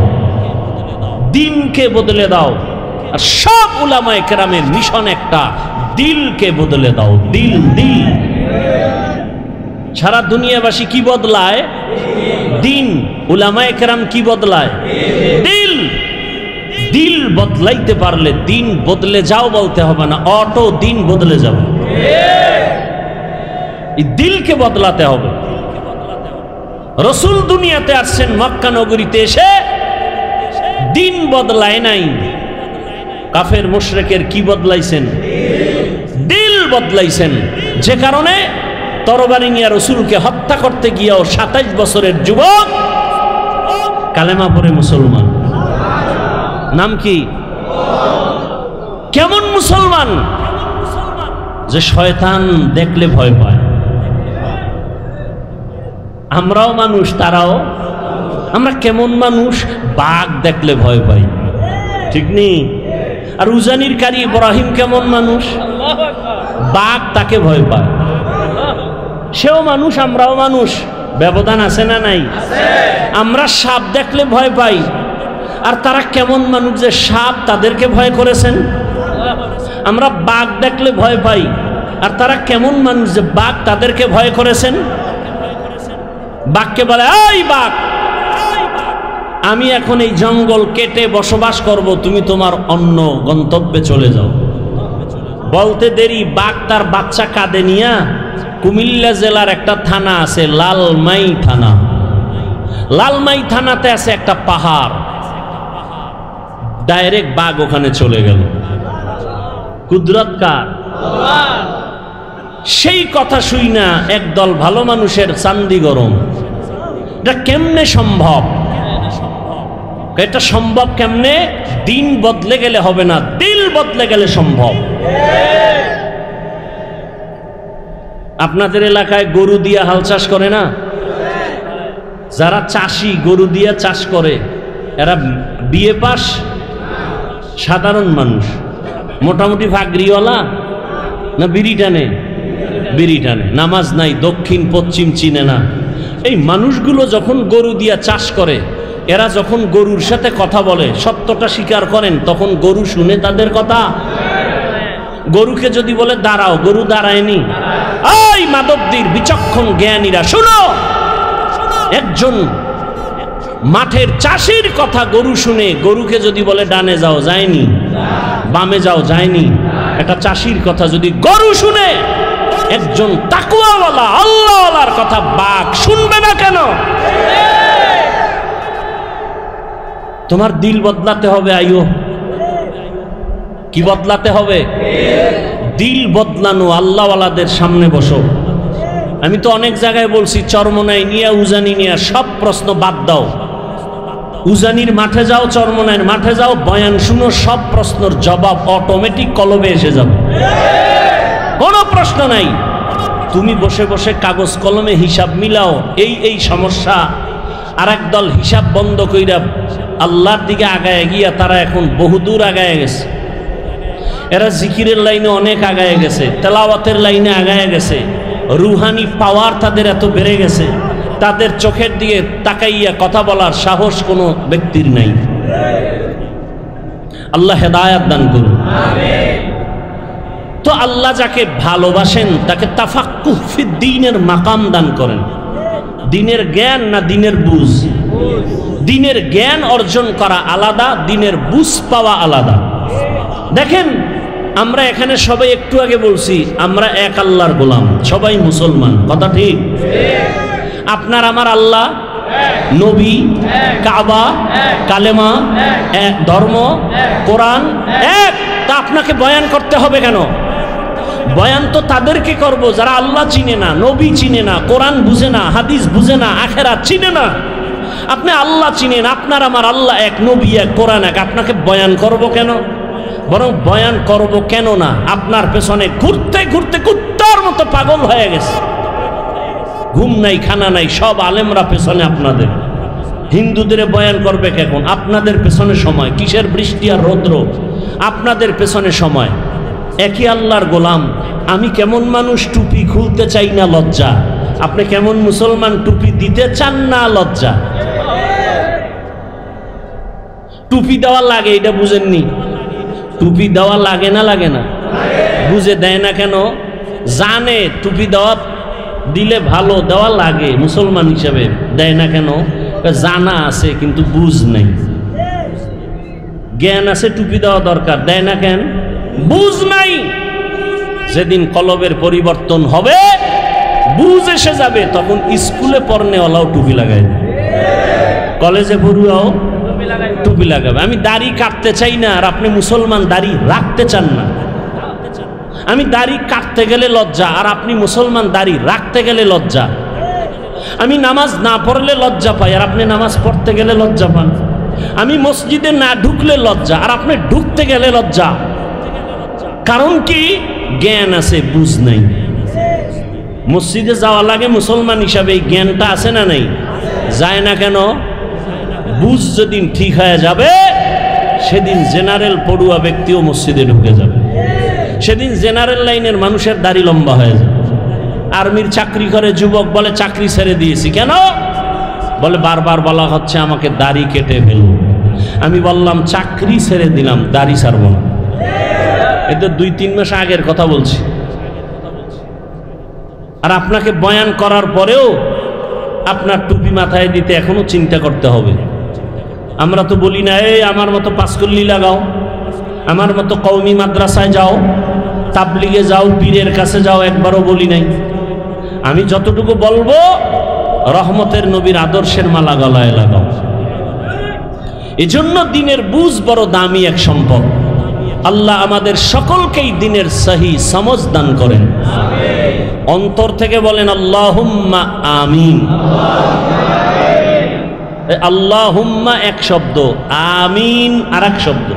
[SPEAKER 1] দিনকে বদলে দাও। আর সব উলামায়ে কেরামের মিশন একটা, দিলকে বদলে দাও। দিল, দিল। সারা দুনিয়াবাসী কি বদলায়? দিন। উলামায়ে কেরাম কি বদলায়? দিল। দিল বদলাইতে পারলে দিন বদলে যাও বলতে হবে না, অটো দিন বদলে যাবে। এই দিলকে বদলাতে হবে। রাসূল দুনিয়াতে আসছেন মক্কা নগরীতে এসে, দিন বদলায় নাই। কাফের মুশরিকের কি বদলাইছেন? দিল বদলাইছেন। যে কারণে তরবারি নিয়ে রাসূলকে হত্যা করতে গিয়েও 27 বছরের যুবক কালেমা পড়ে মুসলমান। নাম কি? কেমন মুসলমান? যে শয়তান দেখলে ভয় পায়। আমরাও মানুষ, তারাও। আমরা কেমন মানুষ? বাঘ দেখলে ভয় পাই, ঠিক নেই? আর উজানির কারি ইব্রাহিম কেমন মানুষ? বাঘ তাকে ভয় পায়। সেও মানুষ, আমরাও মানুষ। ব্যবধান আছে না নাই? আমরা সাপ দেখলে ভয় পাই, আর তারা কেমন মানুষ যে সাপ তাদেরকে ভয় করেছেন। আমরা বাঘ দেখলে ভয় পাই, আর তারা কেমন মানুষ যে বাঘ তাদেরকে ভয় করেছেন। বাঘকে বলে, এই বাঘ, আমি এখন এই জঙ্গল কেটে বসবাস করব, তুমি তোমার অন্য গন্তব্যে চলে যাও। বলতে দেরি, বাঘ তার বাচ্চা কাঁধে নিয়া কুমিল্লা জেলার একটা থানা আছে, লালমাই থানা। লালমাই থানাতে আছে একটা পাহাড়, ডাইরেক্ট বাঘ ওখানে চলে গেল। কুদরত কার? সেই কথা শুই না একদল ভালো মানুষের চান্দি গরম। এটা কেমনে সম্ভব? এটা সম্ভব কেমনে? দিন বদলে গেলে হবে না, দিল বদলে গেলে সম্ভব। আপনাদের এলাকায় গরু দিয়া হাল চাষ করে না? যারা চাষি গরু দিয়া চাষ করে, এরা বিএ পাস? সাধারণ মানুষ? মোটামুটি ফাগরিওয়ালা না বিড়ি টানে? বিড়ি টানে, নামাজ নাই, দক্ষিণ পশ্চিম চিনে না। এই মানুষগুলো যখন গরু দিয়া চাষ করে, এরা যখন গরুর সাথে কথা বলে, সত্যটা স্বীকার করেন, তখন গরু শুনে তাদের কথা। গরুকে যদি বলে দাঁড়াও, গরু দাঁড়ায়নি। এই মাধবদীর বিচক্ষণ জ্ঞানীরা শুনো, একজন মাঠের চাষির কথা গরু শুনে, গরুকে যদি বলে ডানে যাও, যায়নি। বামে যাও, যায়নি। একটা চাষির কথা যদি গরু শুনে, একজন তাকওয়াওয়ালা আল্লাহওয়ালার কথা বাঘ শুনবে না কেন? তোমার দিল বদলাতে হবে। আইও, কি বদলাতে হবে? দিল বদলানো। আল্লাহওয়ালাদের সামনে বসো। আমি তো অনেক জায়গায় বলছি, চরমনাই নিয়ে, উজানি নিয়ে সব প্রশ্ন বাদ দাও। উজানির মাঠে যাও, চরমনাইয়ের মাঠে যাও, বয়ান শুনো, সব প্রশ্নের জবাব অটোমেটিক কলবে এসে যাবে, কোনো প্রশ্ন নাই। তুমি বসে বসে কাগজ কলমে হিসাব মিলাও, এই সমস্যা। আর একদল হিসাব বন্ধ কইরা আল্লাহর দিকে আগায় গিয়া তারা এখন বহুদূর আগায় গেছে। এরা জিকিরের লাইনে অনেক আগায় গেছে, তেলাওয়াতের লাইনে আগায় গেছে, রুহানি পাওয়ার তাদের এত বেড়ে গেছে, তাদের চোখের দিকে তাকাইয়া কথা বলার সাহস কোনো ব্যক্তির নাই। আল্লাহ হেদায়াত দান করুন। তো আল্লাহ যাকে ভালোবাসেন তাকে তাফাক্কুহ ফিদ দ্বীনের মাকাম দান করেন। দিনের জ্ঞান না দিনের বুঝ? দিনের জ্ঞান অর্জন করা আলাদা, দিনের বুঝ পাওয়া আলাদা। দেখেন, আমরা এখানে সবাই একটু আগে বলছি আমরা এক আল্লাহর গোলাম, সবাই মুসলমান, কথা ঠিক? আপনার আমার আল্লাহ, নবী, কাবা, কালেমা, ধর্ম, কোরআন এক। তা আপনাকে বয়ান করতে হবে কেন? বয়ান তো তাদেরকে করব যারা আল্লাহ চিনে না, নবী চিনে না, কোরআন বুঝে না, হাদিস বুঝে না, আখেরাত চিনে না। আপনি আল্লাহ চিনেন, আপনার আমার আল্লাহ এক, নবী এক, কোরআন এক, আপনাকে বয়ান করব কেন? বরং বয়ান করব কেন না, আপনার পেছনে ঘুরতে ঘুরতে কুত্তার মতো পাগল হয়ে গেছে, ঘুম নাই, খানা নাই, সব আলেমরা পেছনে আপনাদের। হিন্দুদের বয়ান করবে কেন? আপনাদের পেছনে সময়, কিসের বৃষ্টি আর রৌদ্র, আপনাদের পেছনে সময়। একই আল্লাহর গোলাম। আমি কেমন মানুষ, টুপি খুলতে চাই না, লজ্জা। আপনি কেমন মুসলমান, টুপি দিতে চান না, লজ্জা। টুপি দেওয়া লাগে, এটা বুঝেননি? টুপি দেওয়া লাগে না, লাগে না? বুঝে দেয় না কেন? জানে টুপি দেওয়া দিলে ভালো, দেওয়া লাগে, মুসলমান হিসাবে দেয় না কেন? জানা আছে কিন্তু বুঝ নাই। জ্ঞান আছে, টুপি দেওয়া দরকার, দেয় না কেন? বুঝ নাই। যেদিন কলবের পরিবর্তন হবে, বুঝ এসে যাবে, তখন স্কুলে পড়নেওয়ালাও টুপি লাগাই, কলেজে পড়ুয়াও টুপি লাগাবে। আমি দাড়ি কাটতে চাই না, আর আপনি মুসলমান দাড়ি রাখতে চান না। আমি দাড়ি কাটতে গেলে লজ্জা, আর আপনি মুসলমান দাড়ি রাখতে গেলে লজ্জা। আমি নামাজ না পড়লে লজ্জা পাই, আর আপনি নামাজ পড়তে গেলে লজ্জা পান। আমি মসজিদে না ঢুকলে লজ্জা, আর আপনি ঢুকতে গেলে লজ্জা। কারণ কি? জ্ঞান আছে, বুঝ নাই। মসজিদে যাওয়া লাগে মুসলমান হিসাবে, জ্ঞানটা আছে না নাই? যায় না কেন? বুঝ যেদিন ঠিক হয়ে যাবে, সেদিন জেনারেল পড়ুয়া ব্যক্তিও মসজিদে ঢুকে যাবে। সেদিন জেনারেল লাইনের মানুষের দাড়ি লম্বা হয়ে যাবে। আর্মির চাকরি করে যুবক বলে চাকরি ছেড়ে দিয়েছি, কেন? বলে বারবার বলা হচ্ছে আমাকে দাড়ি কেটে ফেলব। আমি বললাম চাকরি ছেড়ে দিলাম, দাড়ি ছাড়ব না। এটা 2-3 মাস আগের কথা বলছি। আর আপনাকে বয়ান করার পরেও আপনার টুপি মাথায় দিতে এখনো চিন্তা করতে হবে। আমরা তো বলি না, এই আমার মতো পাঁচকল্লি লাগাও, আমার মতো কওমি মাদ্রাসায় যাও, তাবলিগে যাও, পীরের কাছে যাও, একবারও বলি নাই। আমি যতটুকু বলবো, রহমতের নবীর আদর্শের মালা গলায় লাগাও। এজন্য দিনের বুঝ বড় দামি এক সম্পদ। আল্লাহ আমাদের সকলকেই দিনের সহি সমঝ দান করেন। অন্তর থেকে বলেন আল্লাহুম্মা আমিন। আল্লাহুম্মা এক শব্দ, আমিন আর এক শব্দ।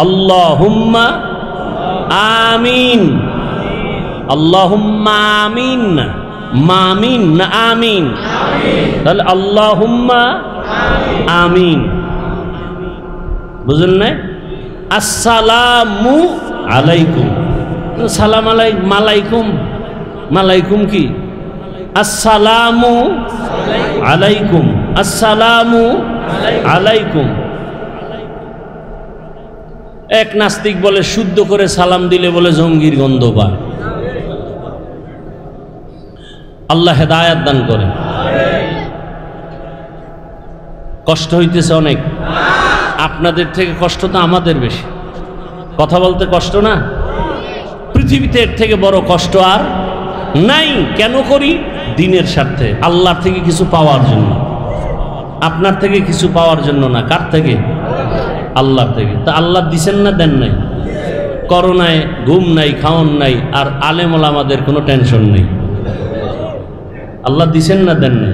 [SPEAKER 1] আল্লাহুম্মা আমিন, আল্লাহুম্মা আমিন না মামিন না আমিন। তাহলে আল্লাহুম্মা আমিন, বুঝলেন না? আসসালামু আলাইকুম, সালাম আলাইকুম, মালাইকুম কি? আসসালামু আলাইকুম, আসসালামু আলাইকুম। এক নাস্তিক বলে শুদ্ধ করে সালাম দিলে বলে জঙ্গির গন্ধ পায়। আল্লাহ হেদায়াত দান করে। কষ্ট হইতেছে অনেক, আপনাদের থেকে কষ্ট তো আমাদের বেশি। কথা বলতে কষ্ট না? পৃথিবীতে এর থেকে বড় কষ্ট আর নাই। কেন করি? দিনের স্বার্থে, আল্লাহর থেকে কিছু পাওয়ার জন্য। আপনার থেকে কিছু পাওয়ার জন্য না। কার থেকে? আল্লাহর থেকে। তা আল্লাহ দিছেন না, দেন নাই? করোনায় ঘুম নাই, খাওয়ান নাই, আর আলেম ওলামাদের কোনো টেনশন নেই। আল্লাহ দিছেন না, দেন নাই?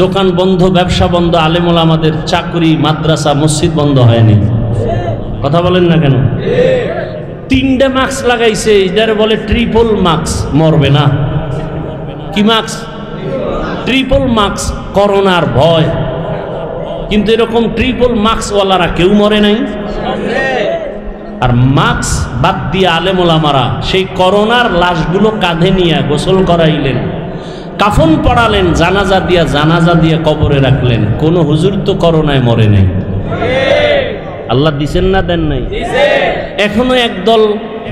[SPEAKER 1] দোকান বন্ধ, ব্যবসা বন্ধ, আলেম ওলামাদের চাকরি, মাদ্রাসা, মসজিদ বন্ধ হয়নি। কথা বলেন না কেন? 3টে মাস্ক লাগাইছে, যারা বলে ট্রিপল মাস্ক, মরবে না। কি মাস্ক? ট্রিপল মাস্ক, করোনার ভয়। কিন্তু এরকম ট্রিপল মাস্কওয়ালারা কেউ মরে নাই। আর মাস্ক বাদ দিয়ে আলেম ওলামারা সেই করোনার লাশগুলো কাঁধে নিয়ে গোসল করাইলেন, কাফন পড়ালেন, জানাজা দিয়ে কবরে রাখলেন। কোন হুজুর তো করোনায় মরে নাই। আল্লাহ দিছেন না দেন নাই? এখনো একদল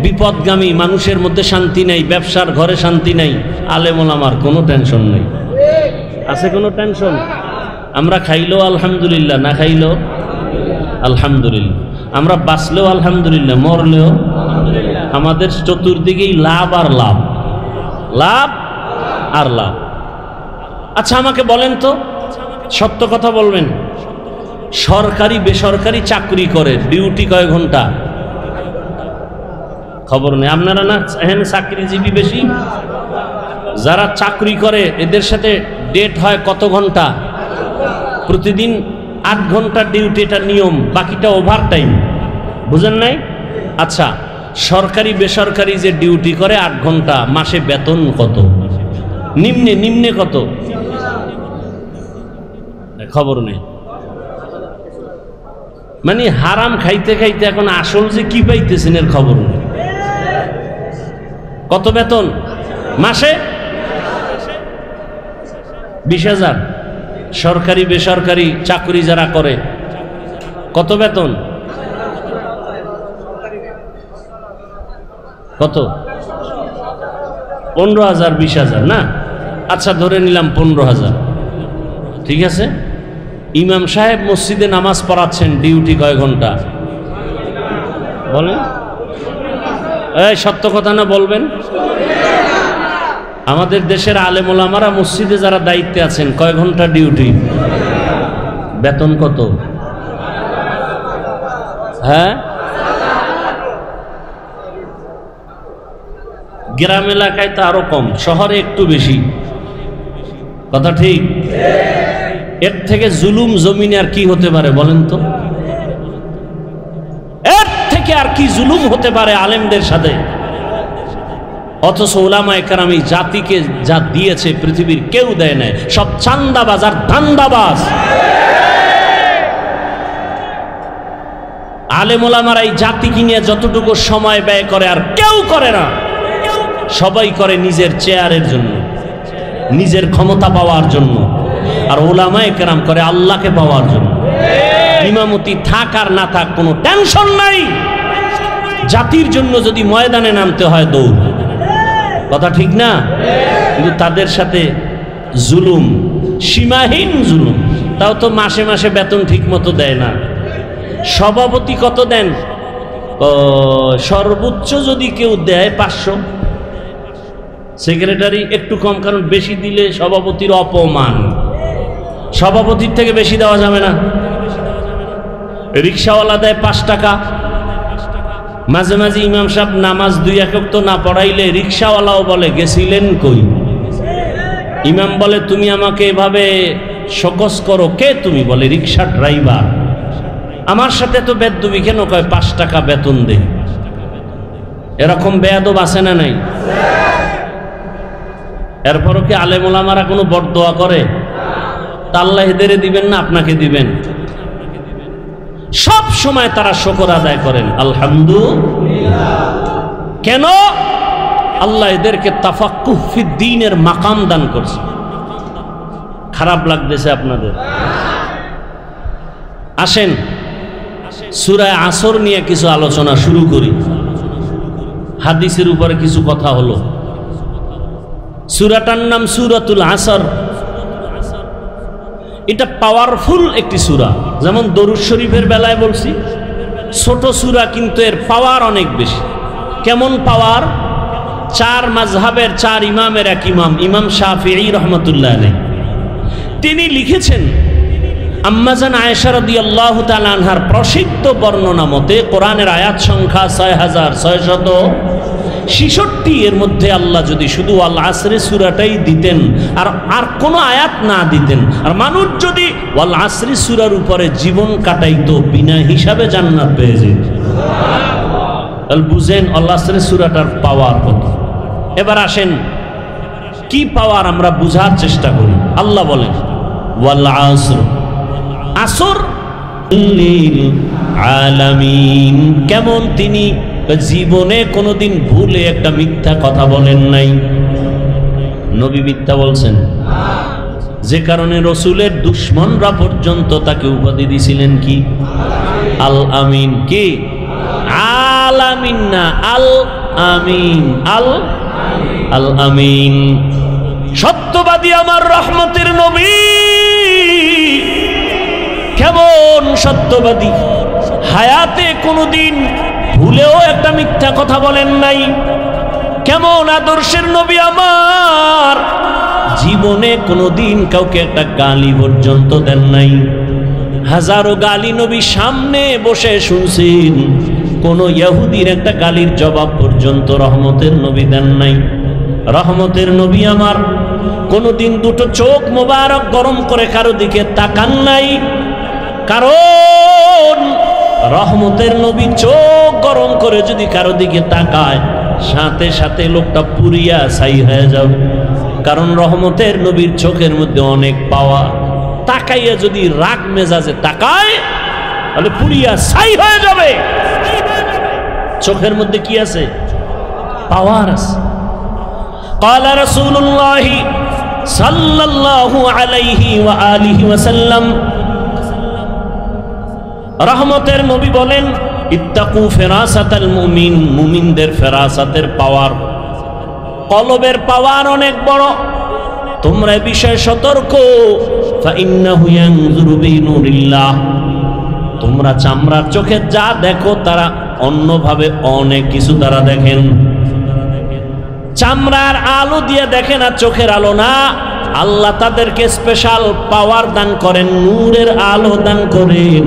[SPEAKER 1] বিপদগামী, মানুষের মধ্যে শান্তি নাই, ব্যবসার ঘরে শান্তি নাই। আলেম ওলামার কোনো টেনশন নেই। আছে কোনো টেনশন? আমরা খাইলেও আলহামদুলিল্লাহ, না খাইলেও আলহামদুলিল্লাহ, আমরা বাঁচলেও আলহামদুলিল্লাহ, মরলেও আমাদের চতুর্দিকেই লাভ আর লাভ, লাভ আর লাভ। আচ্ছা আমাকে বলেন তো, সত্য কথা বলবেন, সরকারি বেসরকারি চাকরি করে ডিউটি কয় ঘন্টা? খবর নেই আপনারা? না এখানে চাকরিজীবী বেশি। যারা চাকরি করে এদের সাথে ডেট হয় কত ঘন্টা? প্রতিদিন 8 ঘন্টা ডিউটি, এটা নিয়ম, বাকিটা ওভার টাইম। বুঝেন নাই? আচ্ছা, সরকারি বেসরকারি যে ডিউটি করে 8 ঘন্টা, মাসে বেতন কত? নিম্নে কত? খবর নেই। মানে হারাম খাইতে খাইতে এখন আসল যে কি পাইতেছেন এর খবর নেই। কত বেতন মাসে? 20,000। সরকারি বেসরকারি চাকরি যারা করে কত বেতন? কত? 15,000, 20,000 না? আচ্ছা ধরে নিলাম 15,000। ঠিক আছে, ইমাম সাহেব মসজিদে নামাজ পড়াচ্ছেন, ডিউটি কয় ঘন্টা বলেন? এই সত্য কথা না বলবেন? আমাদের দেশের আলেম ওলামারা মসজিদে যারা দায়িত্বে আছেন কয় ঘন্টা ডিউটি? বেতন কত? হ্যাঁ, গ্রাম এলাকায় তো আরো কম, শহরে একটু বেশি। কথা ঠিক? এর থেকে জুলুম জমিনে আর কি হতে পারে বলেন তো? এর থেকে আর কি জুলুম হতে পারে আলেমদের সাথে? অথচ উলামায়ে কেরাম এই জাতিকে যা দিয়েছে পৃথিবীর কেউ দেয় নাই। সব চান্দাবাজ আর ধান্দাবাজ। আলেম ওলামারা এই জাতিকে নিয়ে যতটুকু সময় ব্যয় করে আর কেউ করে না। সবাই করে নিজের চেয়ারের জন্য, নিজের ক্ষমতা পাওয়ার জন্য। আর উলামায়ে কেরাম করে আল্লাহকে পাওয়ার জন্য। ইমামতি থাক আর না থাক কোনো টেনশন নাই। জাতির জন্য যদি ময়দানে নামতে হয় দৌড়। কথা ঠিক না? কিন্তু তাদের সাথে জুলুম, সীমাহীন জুলুম। তাও তো মাসে মাসে বেতন ঠিক মতো দেয় না। সভাপতি কত দেন? সর্বোচ্চ যদি কেউ দেয় 500। সেক্রেটারি একটু কম, কারণ বেশি দিলে সভাপতির অপমান। সভাপতির থেকে বেশি দেওয়া যাবে না। রিক্সাওয়ালা দেয় 5 টাকা। মাঝে মাঝে ইমাম সাহেব নামাজ 2 একক তো না পড়াইলে রিক্সাওয়ালাও বলে গেছিলেন কই? ইমাম বলে তুমি আমাকে এভাবে শোকস করো কে? তুমি? বলে রিক্সা ড্রাইভার। আমার সাথে তো বেদবি কেন? কয় 5 টাকা বেতন দে। এরকম বেয়াদব আছে না নাই? এরপরও কি আলেম ওলামারা কোনো বরদোয়া করে? তা আল্লাহ এদের দিবেন না আপনাকে দিবেন? সব সময় তারা শুকর আদায় করেন আলহামদুলিল্লাহ। কেন? আল্লাহ এদেরকে তাফাক্কুহ ফিদ দ্বীনের মাকাম দান করছে। খারাপ লাগতেছে আপনাদের? আসেন সূরা আসর নিয়ে কিছু আলোচনা শুরু করি। হাদিসের উপরে কিছু কথা হলো। সূরাটার নাম সূরাতুল আসর। এটা পাওয়ারফুল একটি সূরা। যেমন দরুদ শরীফের বেলায় বলছি ছোট সূরা, কিন্তু এর পাওয়ার অনেক বেশি। কেমন পাওয়ার? 4 মাযহাবের 4 ইমামের এক ইমাম, ইমাম শাফিঈ রাহমাতুল্লাহ আলাইহি, তিনি লিখেছেন আম্মাজান আয়েশা রাদিয়াল্লাহু তাআলা আনহার প্রসিদ্ধ বর্ণনা মতে কোরআনের আয়াত সংখ্যা 6600 66 এর মধ্যে আল্লাহ যদি শুধু আল আসরে সূরাটাই দিতেন আর কোনো আয়াত না দিতেন, আর মানুষ যদি ওয়াল আসরি সূরার উপরে জীবন কাটাইতো বিনা হিসাবে জান্নাত পেয়ে যেত। তাহলে বুঝেন আল আসরি সূরাটার পাওয়ার কত। এবার আসেন কি পাওয়ার আমরা বুঝার চেষ্টা করি। আল্লাহ বলেন ওয়াল আসর, আসর লিল আলামিন। কেমন তিনি জীবনে কোনোদিন ভুলে একটা মিথ্যা কথা বলেন নাই। নবী মিথ্যা বলছেন, যে কারণে রসুলের দুশ্মনরা পর্যন্ত তাকে উপাধি দিয়েছিলেন কি? আল আমিন। কি আল আমিন না, আল আমিন। আল আমিন, সত্যবাদী আমার রহমতের নবী। কেমন সত্যবাদী, হায়াতে কোনোদিন ভুলেও একটা মিথ্যা কথা বলেন নাই। কেমন আদর্শের নবী আমার, জীবনে কোনোদিন কাউকে একটা গালি পর্যন্ত দেন নাই। হাজারো গালি নবী সামনে বসে শুনছেন, কোন ইহুদির একটা গালির জবাব পর্যন্ত রহমতের নবী দেন নাই। রহমতের নবী আমার কোনোদিন দুটো চোখ মোবারক গরম করে কারো দিকে তাকান নাই, কারণ রহমতের নবী চোখ গরম করে যদি কারো দিকে তাকায় সাথে সাথে লোকটা পুরিয়া ছাই হয়ে যাবে। কারণ রহমতের নবীর চোখের মধ্যে অনেক পাওয়ার। তাকাইয়া যদি রাগ মেজাজে তাকায় তাহলে পুরিয়া ছাই হয়ে যাবে। চোখের মধ্যে কি আছে? পাওয়ার আছে। قال رسول الله صلى الله عليه وآله وسلم, রহমতের নবী বলেন ইত্তাকু ফিরাসাতাল মুমিন, মুমিনদের ফেরাসাতের পাওয়ার, কলবের পাওয়ার অনেক বড়। তোমরা এই বিষয়ে সতর্ক। ফাইন্নাহু ইয়ানজুরু বিনুরিল্লাহ, তোমরা চামড়ার চোখে যা দেখো তারা অন্যভাবে অনেক কিছু তারা দেখেন। চামড়ার আলো দিয়ে দেখে না, চোখের আলো না। আল্লাহ তাদেরকে স্পেশাল পাওয়ার দান করেন, নূরের আলো দান করেন।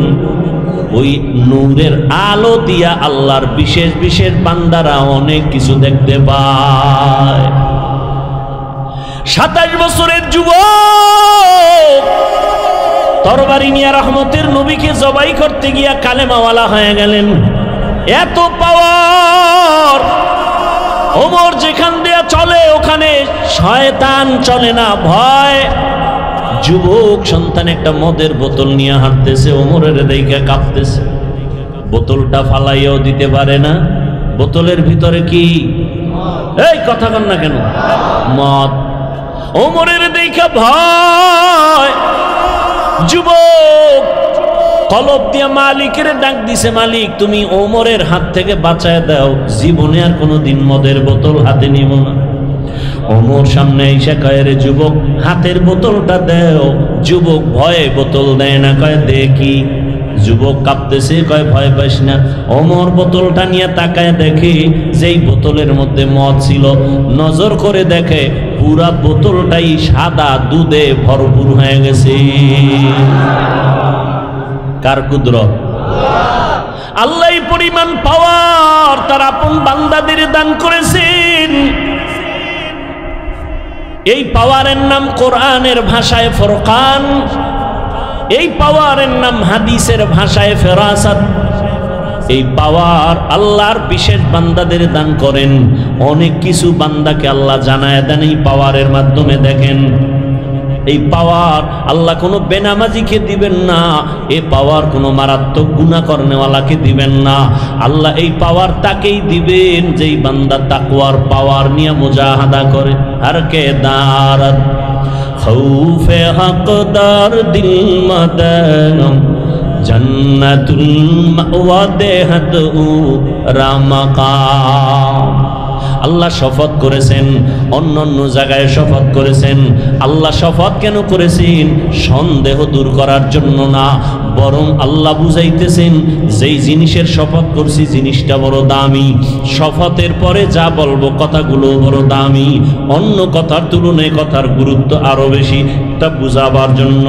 [SPEAKER 1] ওই নূরের আলো দিয়া আল্লাহর বিশেষ বিশেষ বান্দারা অনেক কিছু দেখতে পায়। 27 বছরের যুবক তরবারি নিয়ে রহমতের নবীকে জবাই করতে গিয়া কালেমাওয়ালা হয়ে গেলেন। এত পাওয়ার, ওমর যেখান দিয়ে চলে ওখানে শয়তান চলে না, ভয়। যুবক সন্তান একটা মদের বোতল নিয়ে হাঁটতেছে, ওমরের দিকে কাঁপতেছে। বোতলটা ফালাইয়াও দিতে পারে না। বোতলের ভিতরে কি? এই কথা কন না কেন? মদ। ওমরের দিকে ভয়। যুবক কলব দিয়ে মালিকের ডাক দিছে, মালিক তুমি ওমরের হাত থেকে বাঁচায় দাও, জীবনে আর কোনোদিন মদের বোতল হাতে নিব না। ওমর সামনে এসে কয়, রে যুবক হাতের বোতলটা দেও। যুবক ভয়ে বোতল দেয় না, কয় দেখি। যুবক কাঁপতেছে, কয় ভয় পাইস না। ওমর বোতলটা নিয়ে তাকায় দেখে যেই বোতলের মধ্যে মদ ছিল, নজর করে দেখে পুরা বোতলটাই সাদা দুধে ভরপুর হয়ে গেছে। কার কুদরত? আল্লাহ পরিমাণ পাওয়ার তার আপন বান্দাদের দান করেছেন। এই পাওয়ারের নাম কোরআনের ভাষায় ফুরকান, এই পাওয়ারের নাম হাদিসের ভাষায় ফেরাসাত। এই পাওয়ার আল্লাহর বিশেষ বান্দাদের দান করেন। অনেক কিছু বান্দাকে আল্লাহ জানায় দেন এই পাওয়ারের মাধ্যমে। দেখেন এই পাওয়ার আল্লাহ কোনো বেনামাজিকে দিবেন না, এই পাওয়ার কোনো মারাত্মক গুনাহ করনেওয়ালাকে দিবেন না। আল্লাহ এই পাওয়ার তাকেই দিবেন যেই বান্দা তাকওয়ার পাওয়ার নিয়ে মুজাহাদা করে। আর কে দারাত খৌফে হকদার দিল মাদাম, জান্নাতুল মাওয়া দেহাত উ রামাকাম। আল্লাহ শপথ করেছেন, অন্য অন্য জায়গায় শপথ করেছেন। আল্লাহ শপথ কেন করেছেন? সন্দেহ দূর করার জন্য না, বরং আল্লাহ বুঝাইতেছেন যেই জিনিসের শপথ করছি জিনিসটা বড় দামি। শপথের পরে যা বলবো কথাগুলো বড় দামি, অন্য কথার তুলনায় কথার গুরুত্ব আরো বেশি, তা বুঝাবার জন্য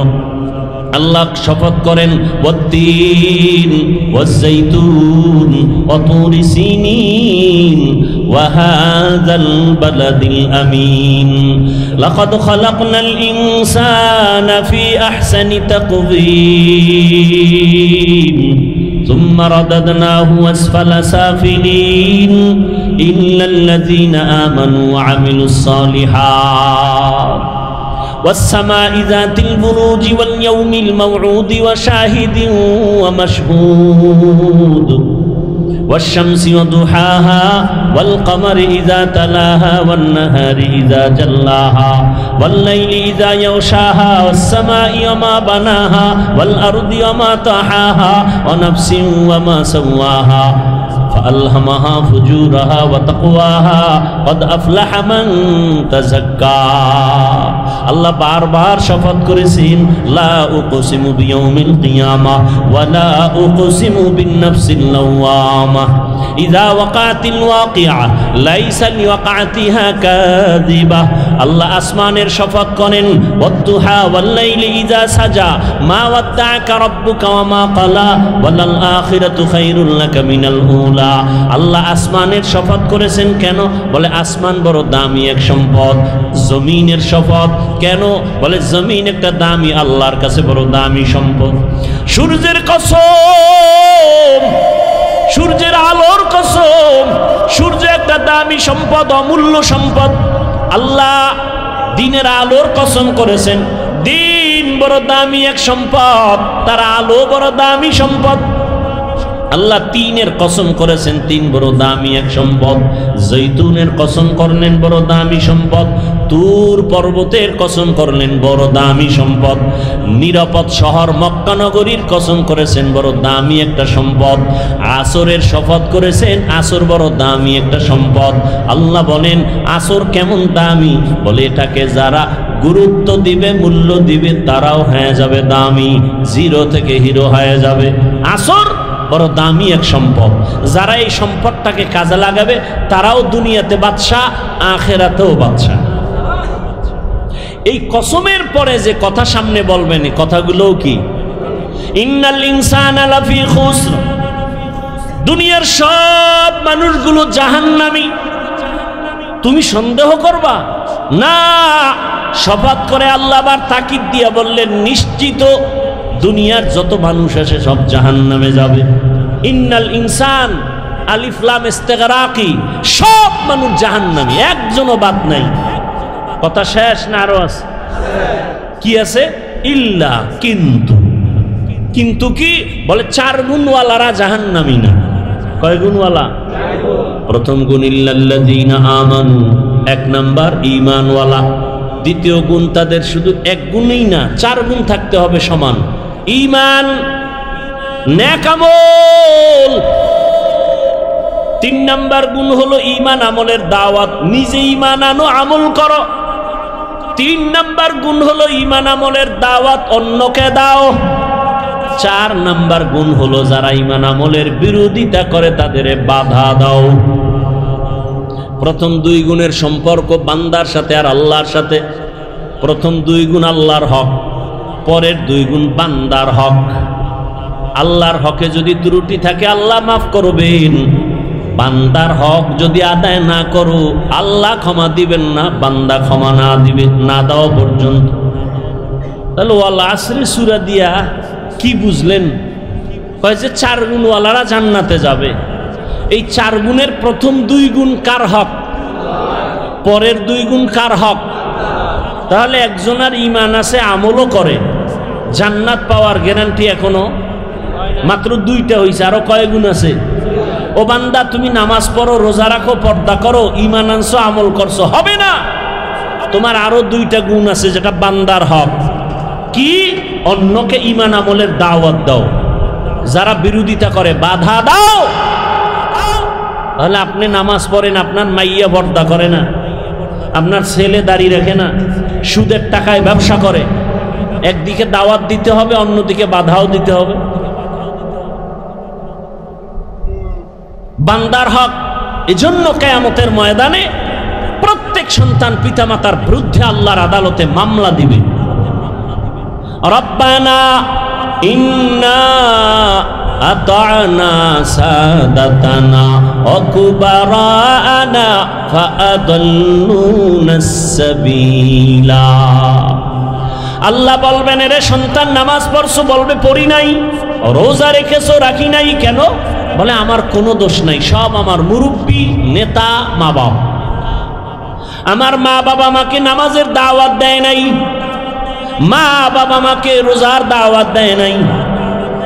[SPEAKER 1] আল্লাহ শপথ করেন ওয়াত্তিন ওয়াজ্জাইতুন ওয়া তুরি সিনিন وهذا البلد الأمين لقد خلقنا الإنسان في أحسن تقويم ثم رددناه أسفل سافلين إلا الذين آمنوا وعملوا الصالحات والسماء ذات البروج واليوم الموعود وشاهد ومشهود والشمس وضحاها والقمر إذا تلاها والنهار إذا جلاها والليل إذا يغشاها والسماء وما بناها والأرض وما طحاها ونفس وما سواها فألهمها فجورها وتقواها قد أفلح من تزكى আল্লাহ বারবার শপথ করেছেন লা উকসিমু বিয়াউমিল কিয়ামা ওয়া লা উকসিমু বিন-নাফসিল লাওয়ামা ইযা ওয়াকাতিল ওয়াকিআ লাইসা লিওয়াকাতিহা কাযিবা আল্লাহ আসমানের শপথ করেন ওয়াদ-দুহা ওয়াল-লাইলি ইযা সাজা মা ওয়াদ্দাআকা রাব্বুকা ওয়া মা ক্বালা ওয়ালাল আখিরাতু খায়রুল লাকা মিনাল উলা আল্লাহ আসমানের শপথ করেছেন কেন বলে আসমান বড় দামি এক সম্পদ জমিনের শপথ কেন বলে জমিন একটা দামি আল্লাহর কাছে বড় দামি সম্পদ সূর্যের কসম সূর্যের আলোর কসম সূর্য একটা দামি সম্পদ অমূল্য সম্পদ আল্লাহ দিনের আলোর কসম করেছেন দিন বড় দামি এক সম্পদ তার আলো বড় দামি সম্পদ আল্লাহ তিনের কসম করেছেন তিন বড় দামি এক সম্পদ জৈতুনের কসম করলেন বড় দামি সম্পদ তুর পর্বতের কসম করলেন বড় দামি সম্পদ নিরাপদ শহর মক্কা নগরীর কসম করেছেন বড় দামি একটা সম্পদ আসরের শপথ করেছেন আসর বড় দামি একটা সম্পদ আল্লাহ বলেন আসর কেমন দামি বলে এটাকে যারা গুরুত্ব দিবে মূল্য দিবে তারাও হয়ে যাবে দামি জিরো থেকে হিরো হয়ে যাবে আসর বড় দামি এক সম্পদ যারা এই সম্পদটাকে কাজে লাগাবে তারাও দুনিয়াতে বাদশা আখিরাতেও বাদশা এই কসমের পরে যে কথা সামনে বলবেন এই কথাগুলোও কি ইন্নাল ইনসানা লাফি খুসর দুনিয়ার সব মানুষগুলো জাহান্নামী তুমি সন্দেহ করবা না শপথ করে আল্লাহ আবার তাকিদ দিয়া বললেন নিশ্চিত দুনিয়ার যত মানুষ আছে সব জাহান্নামে যাবে ইন্নাল ইনসান আলিফ লাম ইস্তিগরাকি সব মানুষ জাহান্নামী একজনও বাদ নাই কথা শেষ না আরো আছে কি আছে ইল্লা কিন্তু কিন্তু কি বলে চার গুণওয়ালারা জাহান্নামী না কয় গুণওয়ালা প্রথম গুণ ইল্লাল্লাযীনা আমানু এক নাম্বার ঈমানওয়ালা দ্বিতীয় গুণ তাদের শুধু এক গুণই না চার গুণ থাকতে হবে সমান ঈমান নেক আমল তিন নাম্বার গুণ হলো ঈমান আমলের দাওয়াত নিজে ঈমান আনো আমল করো তিন নাম্বার গুণ হলো ঈমান আমলের দাওয়াত অন্যকে দাও চার নাম্বার গুণ হলো যারা ঈমান আমলের বিরোধিতা করে তাদের বাধা দাও প্রথম দুই গুণের সম্পর্ক বান্দার সাথে আর আল্লাহর সাথে প্রথম দুই গুণ আল্লাহর হক পরের দুই গুণ বান্দার হক আল্লাহর হকে যদি ত্রুটি থাকে আল্লাহ মাফ করবেন বান্দার হক যদি আদায় না করো আল্লাহ ক্ষমা দিবেন না বান্দা ক্ষমা না দিবে না দেওয়া পর্যন্ত তাহলে ওয়াল আসরে সূরা দিয়া কি বুঝলেন কয় যে চার গুণওয়ালারা জান্নাতে যাবে এই চার গুণের প্রথম দুই গুণ কার হক পরের দুই গুণ কার হক তাহলে একজনের ঈমান আছে আমলও করে জান্নাত পাওয়ার গ্যারান্টি এখনো মাত্র দুইটা হইছে আরো কয় গুণ আছে ও বান্দা তুমি নামাজ পড়ো রোজা রাখো পর্দা করো ঈমান আনছো আমল করছো হবে না তোমার আরো দুইটা গুণ আছে যেটা বান্দার হক কি অন্যকে ঈমান আমলের দাওয়াত দাও যারা বিরোধিতা করে বাধা দাও তাহলে আপনি নামাজ পড়েন আপনার মাইয়া পর্দা করে না আপনার ছেলে দাঁড়িয়ে রাখে না সুদের টাকায় ব্যবসা করে একদিকে দাওয়াত দিতে হবে অন্যদিকে বাধাও দিতে হবে বান্দার হক এজন্য কিয়ামতের ময়দানে প্রত্যেক সন্তান পিতামাতার বিরুদ্ধে আল্লাহর আদালতে মামলা দিবে রব্বানা ইন্না আতা'না সাদাতানা ওয়া কুবারানা ফাআদাল্লুনাস সাবিলা। আল্লাহ বলবেন, এরে সন্তান নামাজ পড়ছো? বলবে পড়ি নাই। রোজা রেখেছো? রাখি নাই। কেন? বলে আমার কোনো দোষ নাই, সব আমার মুরব্বী, নেতা, মা বাবা। আমার মা বাবা আমাকে নামাজের দাওয়াত দেয় নাই, মা বাবা আমাকে রোজার দাওয়াত দেয় নাই।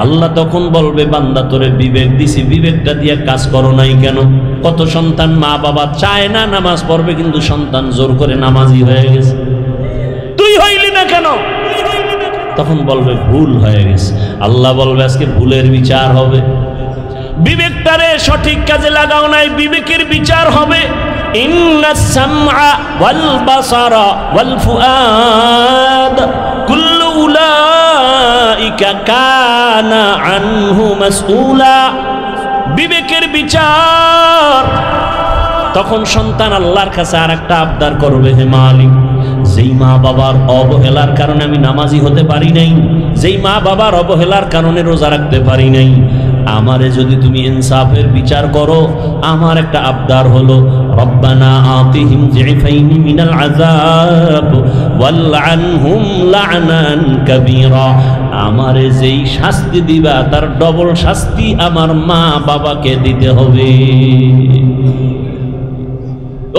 [SPEAKER 1] আল্লাহ তখন বলবে, বান্দা তোরে বিবেক দিছি, বিবেকটা দিয়ে কাজ করো নাই কেন? কত সন্তান মা বাবা চায় না নামাজ পড়বে, কিন্তু সন্তান জোর করে নামাজি হয়ে গেছে। তুই হইলি না কেন? তখন বলবে ভুল হয়ে গেছে। আল্লাহ বলবে আজকে ভুলের বিচার হবে। বিবেকটারে সঠিক কাজে লাগাও নাই, বিবেকের বিচার হবে। ইন্নাস সামআ ওয়াল বাসারা ওয়াল ফুআদ কুল্লু উলাইকা কানা আনহু মাসউলা। বিবেকের বিচার। তখন সন্তান আল্লাহর কাছে আরেকটা আবদার করবে, হে মালিক, যেই মা বাবার অবহেলার কারণে আমি নামাজি হতে পারি নাই, যেই মা বাবার অবহেলার কারণে রোজা রাখতে পারি নাই, আমারে যদি তুমি ইনসাফের বিচার করো, আমার একটা আবদার হলো, রব্বানা আতিহিম যিফাইনি মিনাল আযাব ওয়ালআনহুম লা'নান কাবীরা। আমারে যেই শাস্তি দিবা তার ডবল শাস্তি আমার মা বাবাকে দিতে হবে।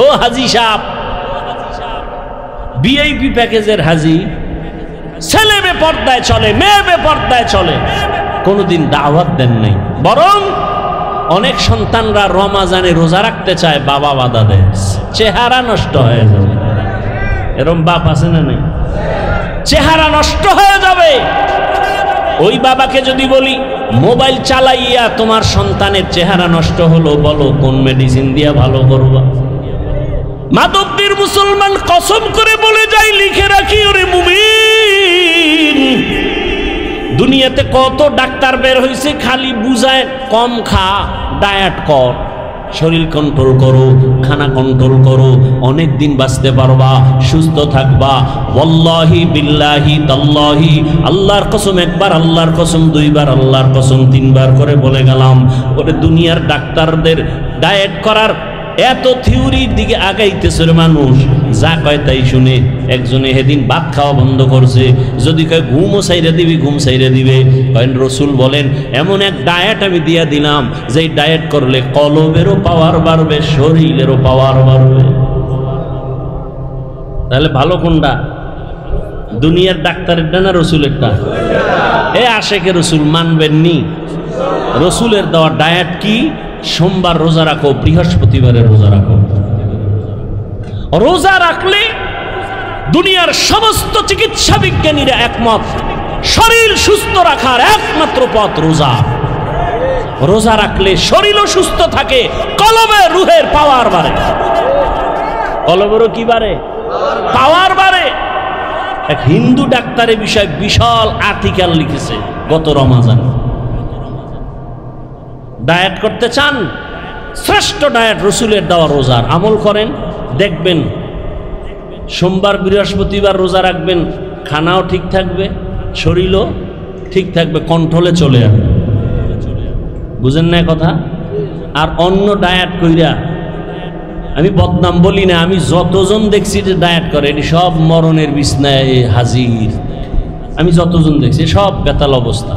[SPEAKER 1] ও হাজী সাহেব, ভিআইপি প্যাকেজের হাজী, ছেলে বেপরদায় চলে, মেয়ে বেপরদায় চলে, কোনোদিন দাওয়াত দেন নাই। বরং অনেক সন্তানরা রমাজানে রোজা রাখতে চায়, বাবা বাধা দেয়, চেহারা নষ্ট হয়ে যাবে। এরকম বাপ আছে না নাই? চেহারা নষ্ট হয়ে যাবে। ওই বাবাকে যদি বলি, মোবাইল চালাইয়া তোমার সন্তানের চেহারা নষ্ট হলো, বলো কোন মেডিসিন দিয়া ভালো করবা? মাদকদের মুসলমান কসম করে বলে যাই, লিখে রাখি, ওরে মুমিন, দুনিয়াতে কত ডাক্তার বের হয়েছে, খালি বুঝায় কম খা, ডায়েট কর, শরীর কন্ট্রোল করো, খানা কন্ট্রোল করো, অনেক দিন বাঁচতে পারবা, সুস্থ থাকবা। ওয়াল্লাহি বিল্লাহি তাল্লাহি, আল্লাহর কসম একবার, আল্লাহর কসম দুইবার, আল্লাহর কসম তিনবার করে বলে গেলাম। ওরে দুনিয়ার ডাক্তারদের ডায়েট করার এত থিওরির দিকে আগাইতেছে মানুষ, যা কয় তাই শুনে। একজনে সেদিন ভাত খাওয়া বন্ধ করছে, যদি কয় ঘুমও সাইরে দিবি, ঘুম সাইরে দিবে। কয়েন রসুল বলেন, এমন এক ডায়েট আমি দিয়া দিলাম, যেই ডায়েট করলে কলবেরও পাওয়ার বাড়বে, শরীরেরও পাওয়ার বাড়বে। তাহলে ভালো কোনটা? দুনিয়ার ডাক্তারেরটা না রসুলেরটা? এ আশেকে রসুল মানবেননি। রসুলের দেওয়া ডায়েট কি? সোমবার রোজা রাখো, বৃহস্পতিবারে রোজা রাখো। রোজা রাখলে দুনিয়ার সমস্ত চিকিৎসা বিজ্ঞানীরা একমত, শরীর সুস্থ রাখার একমাত্র পথ রোজা। রোজা রাখলে শরীরও সুস্থ থাকে, কলবে রুহের পাওয়ার বাড়ে। কলবেরও কি বাড়ে? পাওয়ার বাড়ে। এক হিন্দু ডাক্তারের বিষয়ে বিশাল আর্টিকেল লিখেছে গত রমাজানে। ডায়েট করতে চান? শ্রেষ্ঠ ডায়েট রসুলের দেওয়া রোজার আমল করেন, দেখবেন সোমবার বৃহস্পতিবার রোজা রাখবেন, খানাও ঠিক থাকবে, শরীরও ঠিক থাকবে, কন্ট্রোলে চলে আসবে। বুঝেন না কথা? আর অন্য ডায়েট কইরা, আমি বদনাম বলি না, আমি যতজন দেখছি যে ডায়েট করে, এটি সব মরণের বিছনায় হাজির। আমি যতজন দেখছি সব বেতাল অবস্থা।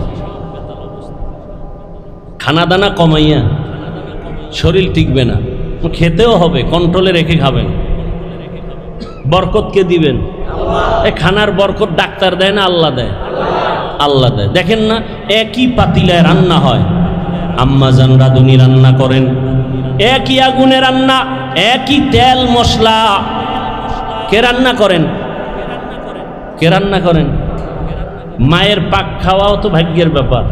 [SPEAKER 1] খানা দানা কমাইয়া শরীর টিকবে না, খেতেও হবে, কন্ট্রোলে রেখে খাবেন। বরকত কে দিবেন? এই খানার বরকত ডাক্তার দেয় না, আল্লাহ দেয়? আল্লাহ দেয়। দেখেন না, একই পাতিলায় রান্না হয়, আম্মা জান রাঁধুনি রান্না করেন, একই আগুনে রান্না, একই তেল মশলা। কে রান্না করেন? কে রান্না করেন? মায়ের পাক খাওয়াও তো ভাগ্যের ব্যাপার,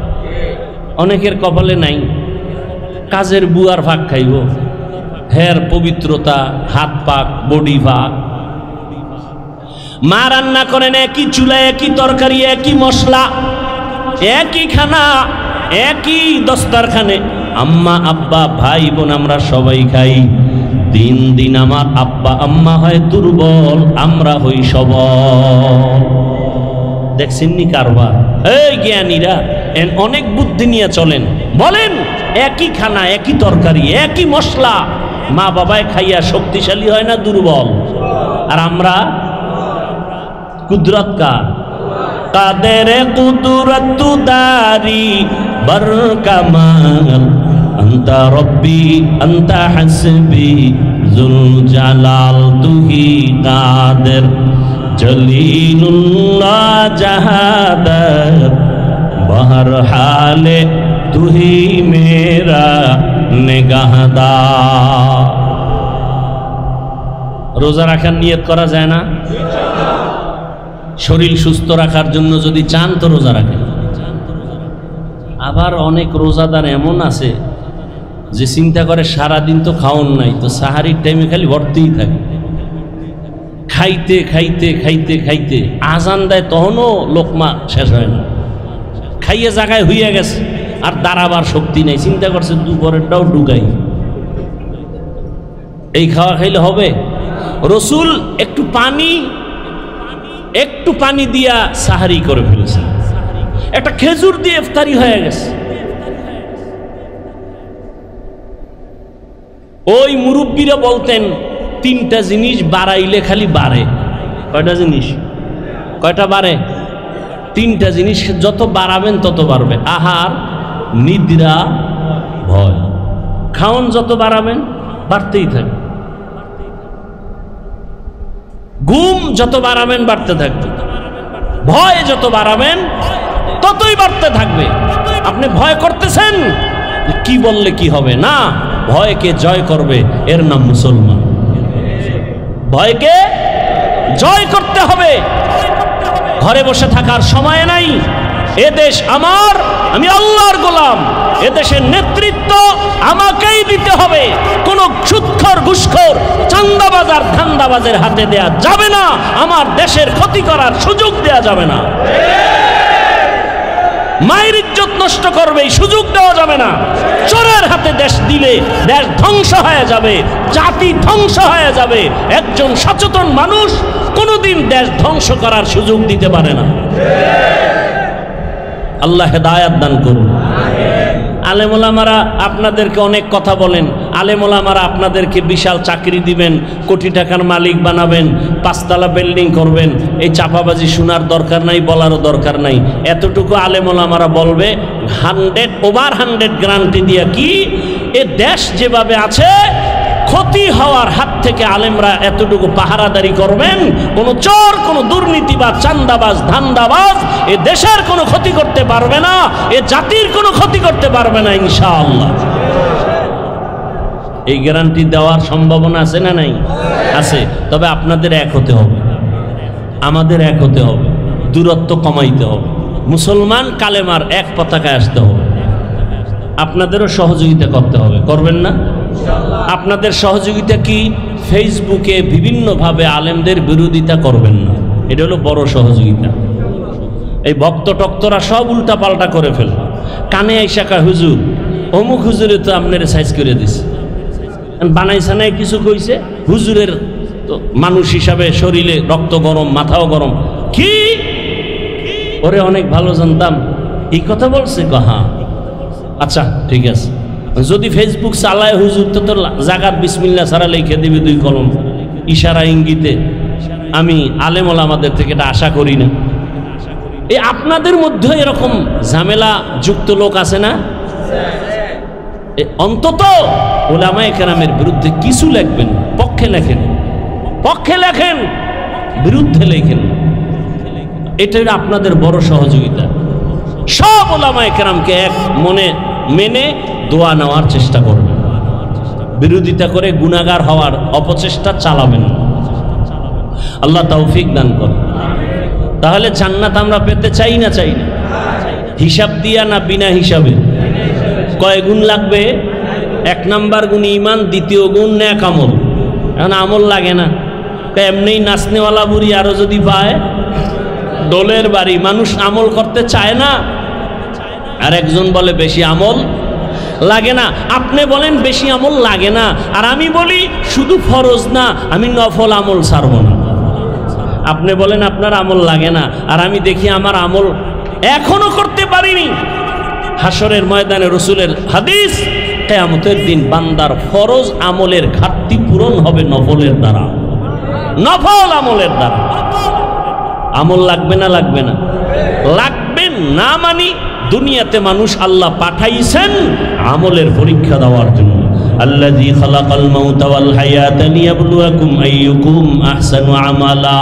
[SPEAKER 1] অনেকের কপালে নাই। কাজের বুয়ার ভাগ খাইব, হের পবিত্রতা, হাত পাক, বডি ভাগ। মা রান্না করেন একই চুলায়, একই তরকারি, একই মশলা, একই খানা, একই দস্তারখানে। আম্মা আব্বা ভাই বোন আমরা সবাই খাই। দিন দিন আমার আব্বা আম্মা হয় দুর্বল, আমরা হই সবল। দেখছেননি কারবার? এই জ্ঞানীরা অনেক বুদ্ধি নিয়ে চলেন, বলেন একই খানা, একই তরকারি, একই মশলা, মা বাবায় খাইয়া শক্তিশালী হয় না দুর্বল? আর আমরা কুদরত কার? কাদের কুদরত দারি বরকামাল আন্তা রব্বি আন্তা হাসবি জুল জালাল তুহি কাদের জলিলুল্লাহ জাহাদার বহর হালে তুহি মেরা নিগাহদার। রোজা রাখার নিয়ত করা যায় না? শরীর সুস্থ রাখার জন্য যদি চান তো রোজা রাখেন। আবার অনেক রোজাদার এমন আছে যে চিন্তা করে সারাদিন তো খাওন নাই, তো সাহারির টাইমে খালি ভর্তিই থাকে, খাইতে খাইতে খাইতে খাইতে আজান দেয় তখনও লোকমা শেষ হয় না, খাইয়ে জায়গায় হইয়া গেছে, আর দাঁড়াবার শক্তি নেই। চিন্তা করছে দুপুরেরটাও ঢুকাই, এই খাওয়া খাইলে হবে? রসুল একটু পানি দিয়া সাহারি করে ফেলেছে, একটা খেজুর দিয়ে ইফতারি হয়ে গেছে। ওই মুরব্বীরা বলতেন তিনটা জিনিস বাড়াইলে খালি বাড়ে। কয়টা জিনিস? কয়টা বাড়ে? তিনটা জিনিস যত বাড়াবেন তত বাড়বে। আহার, নিদ্রা, ভয়। খাওন যত বাড়াবেন বাড়তেই থাকবে, ঘুম যত বাড়াবেন বাড়তে থাকবে, ভয় যত বাড়াবেন ততই বাড়তে থাকবে। আপনি ভয় করতেছেন, কি বললে কি হবে? না, ভয়কে জয় করবে, এর নাম মুসলমান। ভয়কে জয় করতে হবে। ঘরে বসে থাকার সময় নাই। এ দেশ আমার, আমি আল্লাহর গোলাম, এ দেশের নেতৃত্ব আমাকেই দিতে হবে। কোন সুদখোর, ঘুষখোর, চাঁদাবাজ আর ধান্দাবাজের হাতে দেয়া যাবে না। আমার দেশের ক্ষতি করার সুযোগ দেয়া যাবে না। মায়ের ইজ্জত নষ্ট করবে, সুযোগ দেওয়া যাবে না। চোরের হাতে দেশ দিলে দেশ ধ্বংস হয়ে যাবে, জাতি ধ্বংস হয়ে যাবে। একজন সচেতন মানুষ কোনোদিন দেশ ধ্বংস করার সুযোগ দিতে পারে না। আল্লাহ হেদায়াত দান করুন। আলেম ওলামারা আপনাদেরকে অনেক কথা বলেন, আলেম ওলামারা আপনাদেরকে বিশাল চাকরি দিবেন, কোটি টাকার মালিক বানাবেন, 5 তলা বিল্ডিং করবেন। এই চাপাবাজি শোনার দরকার নাই, বলারও দরকার নাই। এতটুকু আলেম ওলামারা বলবে 100% গ্যারান্টি দিয়া কি এ দেশ যেভাবে আছে ক্ষতি হওয়ার হাত থেকে আলেমরা এতটুকু পাহারাদারি করবেন। কোন চোর, কোন দুর্নীতিবাজ, চান্দাবাজ, ধান্দাবাজ এ দেশের কোনো ক্ষতি করতে পারবে না, এ জাতির কোনো ক্ষতি করতে পারবে না ইনশাআল্লাহ। এই গ্যারান্টি দেওয়ার সম্ভাবনা আছে না নাই? আছে। তবে আপনাদের এক হতে হবে, আমাদের এক হতে হবে, দূরত্ব কমাইতে হবে। মুসলমান কালেমার এক পতাকায় আসতে হবে। আপনাদেরও সহযোগিতা করতে হবে, করবেন না? আপনাদের সহযোগিতা কি? ফেসবুকে বিভিন্নভাবে আলেমদের বিরোধিতা করবেন না, এটা হলো বড় সহযোগিতা। এই ভক্ত টক্তরা সব উল্টা পাল্টা করে ফেল, কানে আইসা কা হুজুর অমুক হুজুরে তো আপনার সাইজ করে দিছে, বানাইছে না কিছু কইছে, হুজুরের তো মানুষ হিসাবে শরীরে রক্ত গরম, মাথাও গরম। কি ওরে অনেক ভালো জানতাম, এই কথা বলছে? হ্যাঁ, আচ্ছা ঠিক আছে। যদি ফেসবুক চালায় হুজুর তো তোর জাগাত বিসমিল্লাহ ছাড়া লিখে দিবে 2 কলম ইশারা ইঙ্গিতে। আমি আলেম ওলামাদের থেকে এটা আশা করি না। এই আপনাদের মধ্যে এরকম ঝামেলা যুক্ত লোক আছে না? অন্তত ওলামায়ে কেরামের বিরুদ্ধে কিছু লিখবেন, পক্ষে লেখেন, পক্ষে লেখেন, বিরুদ্ধে লেখেন। এটা আপনাদের বড় সহযোগিতা। সব ওলামায়ে কেরামকে এক মনে মেনে দোয়া নেওয়ার চেষ্টা করবেন, বিরোধিতা করে গুনাহগার হওয়ার অপচেষ্টা চালাবেন। আল্লাহ তৌফিক দান করেন। তাহলে জান্নাত আমরা পেতে চাই না? চাই না। হিসাব দিয়া না বিনা হিসাবে? কয় গুণ লাগবে? 1 নাম্বার গুণ ঈমান, 2য় গুণ নেক আমল। এখন আমল লাগে না, এমনি নাচনেওয়ালা বুড়ি আরো যদি পায় দোলের বাড়ি। মানুষ আমল করতে চায় না। আর একজন বলে বেশি আমল লাগে না। আপনি বলেন বেশি আমল লাগে না, আর আমি বলি শুধু ফরজ না, আমি নফল আমল ছাড়ব না। আপনি বলেন আপনার আমল লাগে না, আর আমি দেখি আমার আমল এখনো করতে পারিনি। হাসরের ময়দানে রসুলের হাদিস, কিয়ামতের দিন বান্দার ফরজ আমলের ঘাটতি পূরণ হবে নফলের দ্বারা, নফল আমলের দ্বারা। আমল লাগবে না? লাগবে না? লাগবে না। মানি দুনিয়াতে মানুষ আল্লাহ পাঠাইছেন আমলের পরীক্ষা দেওয়ার জন্য। আল্লাযী খালাকাল মাউতা ওয়াল হায়াতা লিয়াবলুয়াকুম আইয়ুকুম আহসানু আমালা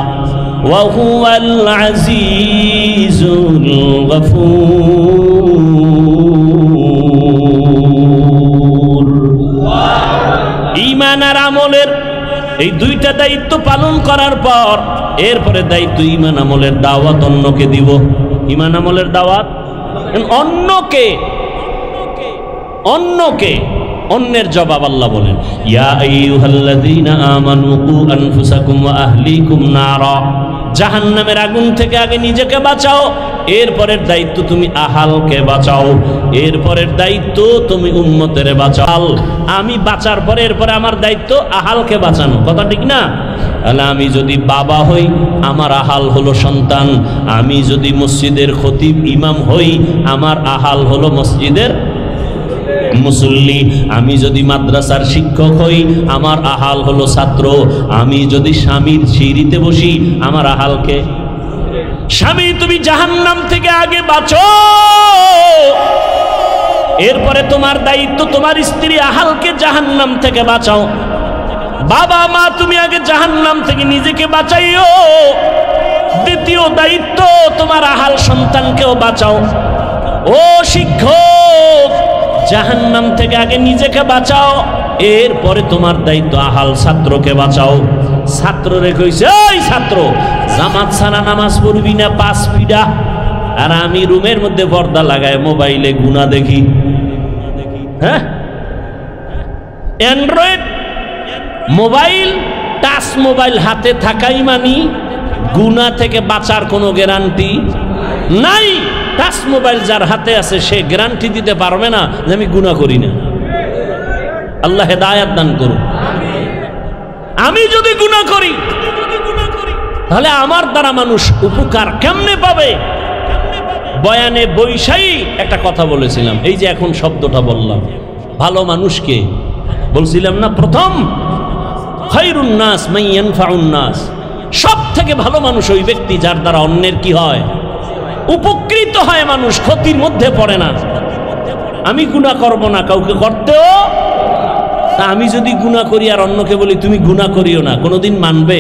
[SPEAKER 1] ওয়া হুয়াল আজিজুল গফুর। ঈমান আর আমলের এই দুইটা দায়িত্ব পালন করার পর এরপরে দায়িত্ব ঈমান আমলের দাওয়াত অন্যকে দিব। ঈমান আমলের দাওয়াত অন্যকে অন্যের জবাব আল্লাহ বলেন, ইয়া আইয়ুহাল্লাযীনা আমানু কু আনফুসাকুম ওয়া আহলিকুম নারা। জাহান্নামের আগুন থেকে আগে নিজেকে বাঁচাও, এরপরের দায়িত্ব তুমি আহালকে বাঁচাও, এরপরের দায়িত্ব তুমি উম্মতের বাঁচাও। আমি বাঁচার পরে এরপরে আমার দায়িত্ব আহালকে বাঁচানো, কথা ঠিক না? তাহলে আমি যদি বাবা হই আমার আহাল হলো সন্তান, আমি যদি মসজিদের খতিব ইমাম হই আমার আহাল হলো মসজিদের মুসল্লি, আমি যদি মাদ্রাসার শিক্ষক হই আমার আহাল হলো ছাত্র, আমি যদি স্বামীর সিঁড়িতে বসি আমার আহালকে। স্বামী তুমি জাহান্নাম থেকে আগে বাঁচো, এরপরে তোমার দায়িত্ব তোমার স্ত্রী আহালকে জাহান্নাম থেকে বাঁচাও। বাবা মা তুমি আগে জাহান্নাম থেকে নিজেকে বাঁচাইও, দ্বিতীয় দায়িত্ব তোমার আহাল সন্তানকেও বাঁচাও। ও শিক্ষক জাহান্নাম থেকে আগে নিজেকে বাঁচাও, এরপরে তোমার দায়িত্ব আহাল ছাত্রকে বাঁচাও। ছাত্ররে কইছে, ওই ছাত্র জামাত ছাড়া নামাজ পড়বি না, পাঁচ পিডা। আর আমি রুমের মধ্যে পর্দা লাগায় মোবাইলে গুনাহ দেখি। হ্যাঁ, অ্যান্ড্রয়েড মোবাইল, টাচ মোবাইল হাতে থাকাই মানি গুনাহ থেকে বাঁচার কোনো গ্যারান্টি নাই। টাচ মোবাইল যার হাতে আছে সে গ্যারান্টি দিতে পারবে না যে আমি গুনাহ করি না। আল্লাহ হেদায়েত দান করুন। আমি যদি গুনাহ করি তাহলে আমার দ্বারা মানুষ উপকার কেমনে পাবে? বয়ানে বৈশাই একটা কথা বলেছিলাম, এই যে এখন শব্দটা বললাম, ভালো মানুষকে বলছিলাম না প্রথম, খায়রুন নাস মান ইয়ানফাউন নাস, সব থেকে ভালো মানুষ ওই ব্যক্তি যার দ্বারা অন্যের কি হয়, উপকৃত হয়, মানুষ ক্ষতির মধ্যে পড়ে না। আমি গুনাহ করব না, কাউকে করতেও, তা আমি যদি গুনাহ করি আর অন্যকে বলি তুমি গুনাহ করিও না, কোনোদিন মানবে?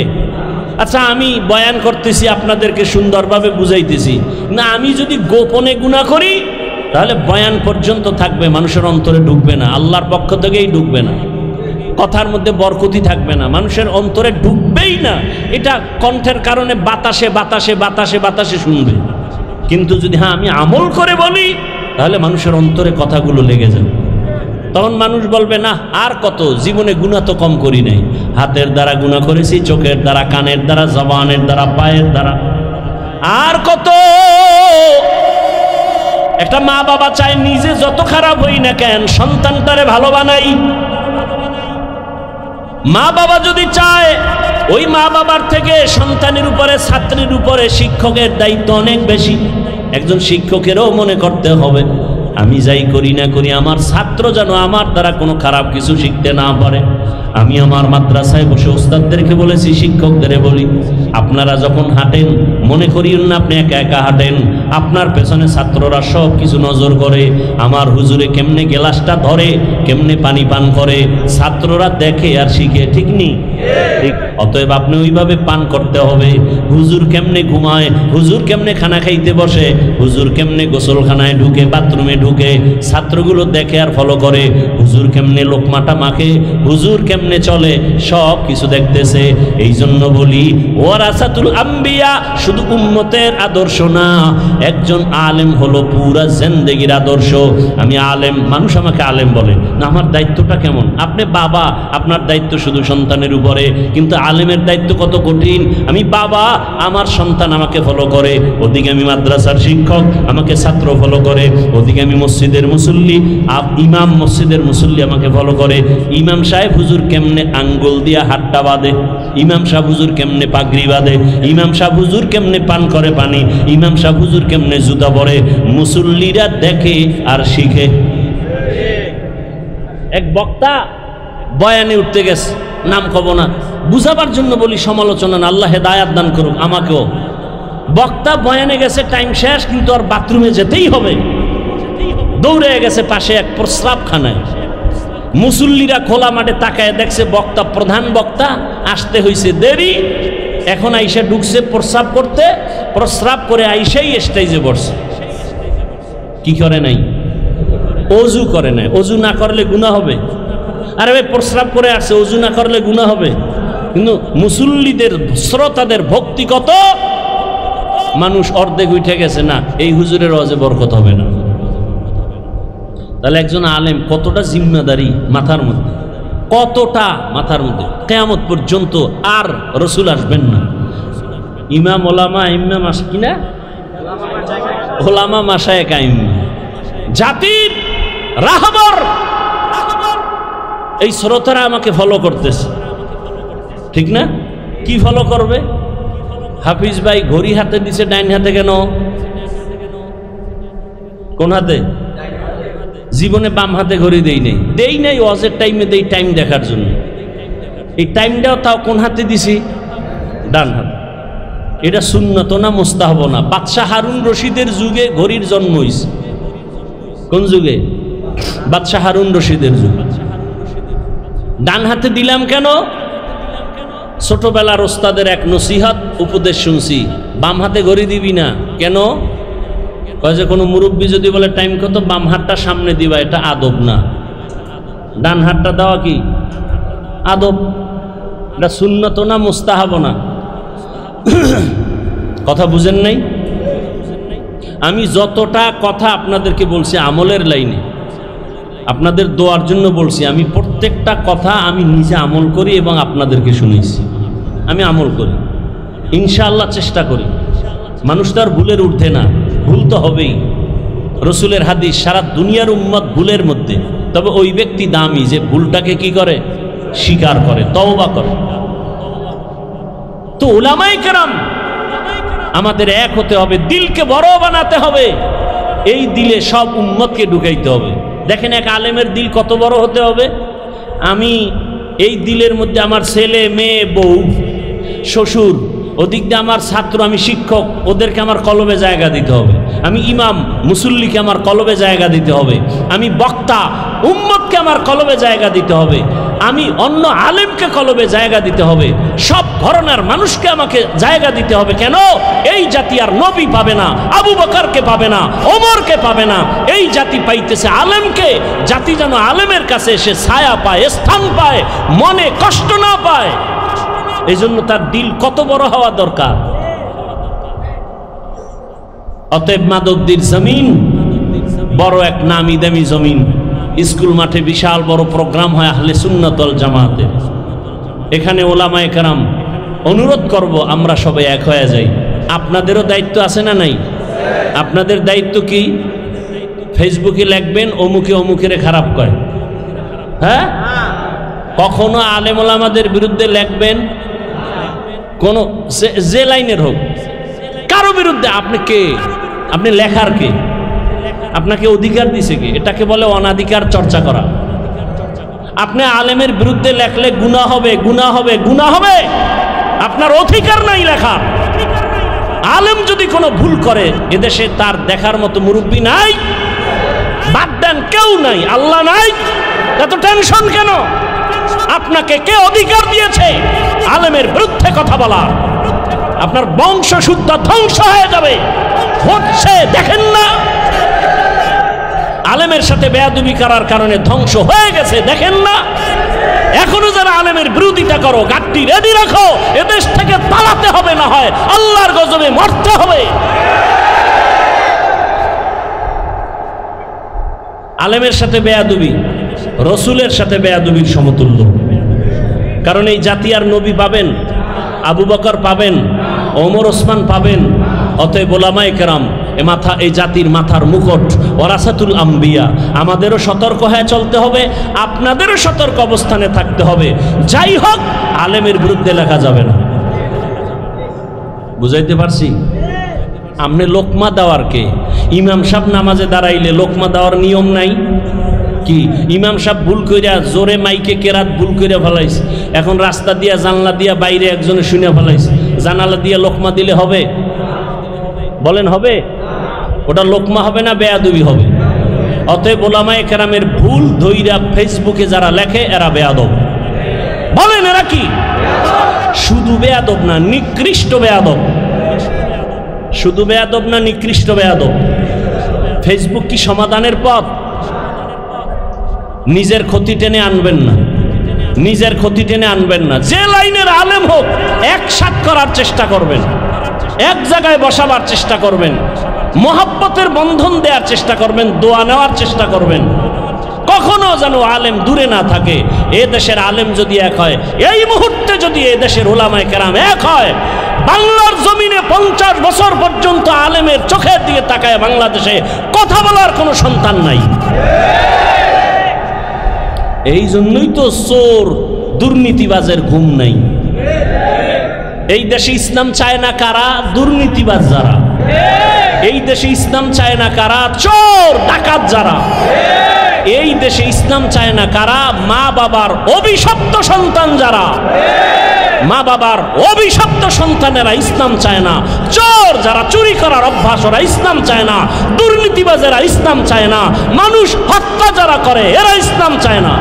[SPEAKER 1] আচ্ছা আমি বয়ান করতেছি আপনাদেরকে সুন্দরভাবে বুঝাইতেছি না, আমি যদি গোপনে গুনাহ করি তাহলে বয়ান পর্যন্ত থাকবে, মানুষের অন্তরে ঢুকবে না, আল্লাহর পক্ষ থেকেই ঢুকবে না, কথার মধ্যে বরকতি থাকবে না, মানুষের অন্তরে ঢুকবেই না। এটা কণ্ঠের কারণে বাতাসে বাতাসে বাতাসে বাতাসে শুনবে। কিন্তু যদি হ্যাঁ আমি আমল করে বলি তাহলে মানুষের অন্তরে কথাগুলো লেগে যাবে। তখন মানুষ বলবে না আর কত, জীবনে গুনাহ তো কম করি নাই, হাতের দ্বারা গুনাহ করেছি, চোখের দ্বারা, কানের দ্বারা, জবানের দ্বারা, পায়ের দ্বারা, আর কত। একটা মা বাবা চায় নিজে যত খারাপ হই না কেন সন্তানটারে ভালো বানাই। মা বাবা যদি চায় ওই মা বাবার থেকে সন্তানের উপরে, ছাত্রের উপরে শিক্ষকের দায়িত্ব অনেক বেশি। একজন শিক্ষকেরও মনে করতে হবে আমি যাই করি না করি আমার ছাত্র যেন আমার দ্বারা কোনো খারাপ কিছু শিখতে না পারে। আমি আমার মাদ্রাসায় বসে ওস্তাদদেরকে বলেছি, শিক্ষকদের বলি, আপনারা যখন হাঁটেন মনে করিয়েন না আপনি একা একা হাঁটেন, আপনার পেছনে ছাত্ররা সব কিছু নজর করে। আমার হুজুরে কেমনে গ্লাসটা ধরে, কেমনে পানি পান করে, ছাত্ররা দেখে আর শিখে, ঠিক নেই? ঠিক। অতএব আপনি ওইভাবে পান করতে হবে। হুজুর কেমনে ঘুমায়, হুজুর কেমনে খানা খাইতে বসে, হুজুর কেমনে গোসলখানায় ঢুকে, বাথরুমে ঢুকে, ছাত্রগুলো দেখে আর ফলো করে। হুজুর কেমনে লোকমাটা মাখে, হুজুর কেমনে চলে, সব কিছু দেখতেছে। এই জন্য বলি ওয়ারাসাতুল আম্বিয়া শুধু উম্মতের আদর্শ না, একজন আলেম হলো পুরা জিন্দেগির আদর্শ। আমি আলেম, মানুষ আমাকে আলেম বলে না, আমার দায়িত্বটা কেমন? আপনি বাবা, আপনার দায়িত্ব শুধু সন্তানের উপরে, কিন্তু আলেমের দায়িত্ব কত কঠিন। আমি বাবা, আমার সন্তান আমাকে ফলো করে, ওদিকে আমি মাদ্রাসার শিক্ষক, আমাকে ছাত্র ফলো করে, ওদিকে আমি মসজিদের মুসল্লি, ইমাম মসজিদের মুসল্লি আমাকে ফলো করে। ইমাম সাহেব হুজুর কেমনে আঙ্গুল দিয়া হাতটা বাঁধে, ইমাম সাহেব হুজুর কেমনে পাগড়ি বাঁধে, ইমাম সাহেব হুজুর কেমনে পান করে পানি, ইমাম সাহেব হুজুর কেমনে জুতা পরে, মুসল্লিরা দেখে আর শিখে। এক বক্তা বয়ানে উঠতে গেছে, নাম কব না, বুঝাবার জন্য বলি, সমালোচনা না, আল্লাহ হেদায়াত দান করুক আমাকেও। বক্তা বয়ানে গেছে, টাইম শেষ, কিন্তু আর বাথরুমে যেতেই হবে, দৌড়ে গেছে পাশে এক প্রস্রাবখানায়। মুসল্লিরা খোলা মাঠে তাকায় দেখছে বক্তা, প্রধান বক্তা আসতে হয়েছে দেরি, এখন আইসা ঢুকছে প্রস্রাব করতে, প্রস্রাব করে আইসাই স্টেজে বসছে। কি করে নাই? অজু করে নাই। অজু না করলে গুনাহ হবে? আরে ভাই, প্রস্রাব করে আসছে, অজু না করলে গুনাহ হবে? কিন্তু মুসল্লিদের, শ্রোতাদের ভক্তি কত, মানুষ অর্ধেক উঠে গেছে, না এই হুজুরের ওয়াজে বরকত হবে না। তাহলে একজন আলেম কতটা জিম্মাদারি মাথার মধ্যে, কতটা মাথার মধ্যে। কিয়ামত পর্যন্ত আর রসুল আসবেন না। ইমাম ওলামা ইমাম কিনা ওলামা মাশায়েখ আইম্মা, জাতির রাহবর। এই শ্রোতারা আমাকে ফলো করতেছে, ঠিক না? কি ফলো করবে? হাফিজ ভাই ঘড়ি হাতে দিছে, ডাইন হাতে কেন? কোন হাতে? জীবনে বাম হাতে ঘড়ি দেই নাই, ওয়াজের টাইমে দেই, টাইম দেখার জন্য। এই টাইমটাও তাও কোন হাতে দিছি? ডান হাতে। এটা সুন্নত না মুস্তাহাব না? বাদশাহ হারুন রশিদের যুগে ঘড়ির জন্ম হইছে। কোন যুগে? বাদশাহ হারুন রশিদের যুগে। ডান হাতে দিলাম কেন? ছোটবেলার ওস্তাদের এক নসিহত উপদেশ শুনছি, বাম হাতে ঘড়ি দিবি না। কেন? কয় যে কোনো মুরব্বী যদি বলে টাইম কত, বাম হাতটা সামনে দিবা, এটা আদব না। ডান হাতটা দেওয়া কি আদব? এটা সুন্নত না মুস্তাহাব না? কথা বুঝেন নাই? আমি যতটা কথা আপনাদেরকে বলছি আমলের লাইনে, আপনাদের দোয়ার জন্য বলছি, আমি প্রত্যেকটা কথা আমি নিজে আমল করি এবং আপনাদেরকে শুনেছি। আমি আমল করি, ইনশাআল্লাহ চেষ্টা করি। মানুষ তো আর ভুলের ঊর্ধ্বে না, ভুল তো হবেই। রসুলের হাদিস, সারা দুনিয়ার উম্মত ভুলের মধ্যে, তবে ওই ব্যক্তি দামি যে ভুলটাকে কি করে, স্বীকার করে, তওবা করে। তো উলামায়ে কেরাম, আমাদের এক হতে হবে, দিলকে বড় বানাতে হবে, এই দিলে সব উম্মতকে ঢুকাইতে হবে। দেখেন এক আলেমের দিল কত বড় হতে হবে। আমি এই দিলের মধ্যে আমার ছেলে মেয়ে বউ শ্বশুর, ওদিক দিয়ে আমার ছাত্র, আমি শিক্ষক, ওদেরকে আমার কলবে জায়গা দিতে হবে। আমি ইমাম মুসল্লিকে আমার কলবে জায়গা দিতে হবে। আমি বক্তা উম্মতকে আমার কলবে জায়গা দিতে হবে। আমি অন্য আলেমকে কলবে জায়গা দিতে হবে। সব ধরনের মানুষকে আমাকে জায়গা দিতে হবে। কেন? এই জাতি আর নবী পাবে না, আবু বকরকে পাবে না, ওমরকে পাবে না। এই জাতি পাইতেছে আলেমকে। জাতি যেন আলেমের কাছে এসে ছায়া পায়, স্থান পায়, মনে কষ্ট না পায়। এই জন্য তার দিল কত বড় হওয়া দরকার। অতএব মাদবদির জমিন বড় এক নামি দামি জমিন। স্কুল মাঠে বিশাল বড় প্রোগ্রাম হয় আহলে সুন্নাত ওয়াল জামাতের। এখানে ওলামায়ে কেরাম, অনুরোধ করব আমরা সবাই এক হয়ে যাই। আপনাদেরও দায়িত্ব আছে না নাই? আপনাদের দায়িত্ব কি? ফেসবুকে লিখবেন অমুকে অমুকেরে খারাপ করে, হ্যাঁ? কখনো আলেম ওলামাদের বিরুদ্ধে লিখবেন, কোন যে লাইনের হোক, কারো বিরুদ্ধে। আপনি কে? আপনি লেখার কে? আপনাকে অধিকার দিছে কে? এটাকে বলে অনাধিকার চর্চা করা। আপনি আলেমের বিরুদ্ধে লেখলে গুনাহ হবে, গুনাহ হবে, গুনাহ হবে। আপনার অধিকার নাই লেখার। আলেম যদি কোনো ভুল করে, এদেশে তার দেখার মতো মুরব্বী নাই, বাদ দেন, কেউ নাই, আল্লাহ নাই, এত টেনশন কেন? আপনাকে কে অধিকার দিয়েছে আলেমের বিরুদ্ধে কথা বলার? আপনার বংশ শুদ্ধ ধ্বংস হয়ে যাবে। হচ্ছে, দেখেন না? আলেমের সাথে বেয়াদবি করার কারণে ধ্বংস হয়ে গেছে, দেখেন না? এখনো যারা আলেমের বিরোধিতা করো, গাড়ি রেডি রাখো, এদেশ থেকে পালাতে হবে, না হয় আল্লাহর গজবে মরতে হবে। আলেমের সাথে বেয়াদবি রসুলের সাথে বেয়াদবির সমতুল্য। কারণ এই জাতি আর নবী পাবেন, আবু বকর পাবেন, ওমর ওসমান পাবেন। অতএব ওলামায়ে কেরাম এ মাথা, এই জাতির মাথার মুকুট, ওয়ারাসাতুল আম্বিয়া। আমাদেরও সতর্ক হয়ে চলতে হবে, আপনাদেরও সতর্ক অবস্থানে থাকতে হবে। যাই হোক, আলেমের বিরুদ্ধে লেখা যাবে না। বুঝাইতে পারছি? আপনি লোকমা দেওয়ার কে? ইমাম সাহেব নামাজে দাঁড়াইলে লোকমা দেওয়ার নিয়ম নাই কি? ইমাম সাহেব ভুল কইরা জোরে মাইকে কেরাত ভুল কইরা ফেলাইছে, এখন রাস্তা দিয়া জানলা দিয়া বাইরে একজনে শুনে ফেলাইছে, জানালা দিয়া লোকমা দিলে হবে? বলেন হবে? ওটা লোকমা হবে না বেয়াদবি হবে? অতএব ওলামায়ে কেরামের ভুল ধইরা ফেসবুকে যারা লেখে এরা বেয়াদব। বলেন এরা কি? শুধু বেয়াদব না, নিকৃষ্ট বেয়াদব। শুধু বেয়াদব না, নিকৃষ্ট বেয়াদব। ফেসবুক কি সমাধানের পথ? নিজের ক্ষতি টেনে আনবেন না, নিজের ক্ষতি টেনে আনবেন না। যে লাইনের আলেম হোক একসাথ করার চেষ্টা করবেন, এক জায়গায় বসাবার চেষ্টা করবেন, মহব্বতের বন্ধন দেওয়ার চেষ্টা করবেন, দোয়া নেওয়ার চেষ্টা করবেন। কখনো যেন আলেম দূরে না থাকে। এ দেশের আলেম যদি এক হয়, এই মুহূর্তে যদি এ দেশের উলামায়ে কেরাম এক হয়, বাংলার জমিনে 50 বছর পর্যন্ত আলেমের চোখের দিকে তাকায় বাংলাদেশে কথা বলার কোনো সন্তান নাই। এই জন্যই তো চোর দুর্নীতিবাজের ঘুম নাই। এই দেশে ইসলাম চায় না কারা? দুর্নীতিবাজ যারা। এই দেশে ইসলাম চায় না কারা? চোর ডাকাত যারা। এই দেশে ইসলাম চায় না কারা? মা বাবার অভিশপ্ত সন্তান যারা। মা বাবার অভিশপ্ত সন্তানেরা ইসলাম চায় না। চোর যারা, চুরি করার অভ্যাস, ওরা ইসলাম চায় না। দুর্নীতিবাজেরা ইসলাম চায় না। মানুষ হত্যা যারা করে এরা ইসলাম চায় না।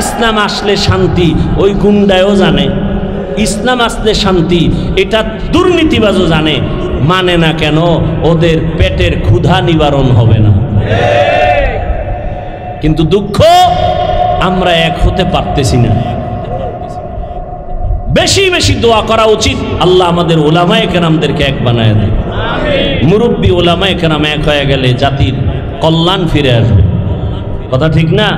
[SPEAKER 1] ইসলাম আসলে শান্তি ওই গুন্ডায়ও জানে, ইসলাম আসলে শান্তি এটা দুর্নীতিবাজও জানে। মানে না কেন? ওদের পেটের ক্ষুধা নিবারণ হবে না। কিন্তু দুঃখ, আমরা এক হতে পারতেছি না। বেশি বেশি দোয়া করা উচিত, আল্লাহ আমাদের উলামায়ে কেরামদেরকে এক বানায় দেয়। মুরব্বী উলামায়ে কেরাম এক হয়ে গেলে জাতির কল্যাণ ফিরে আসবে। কথা ঠিক না?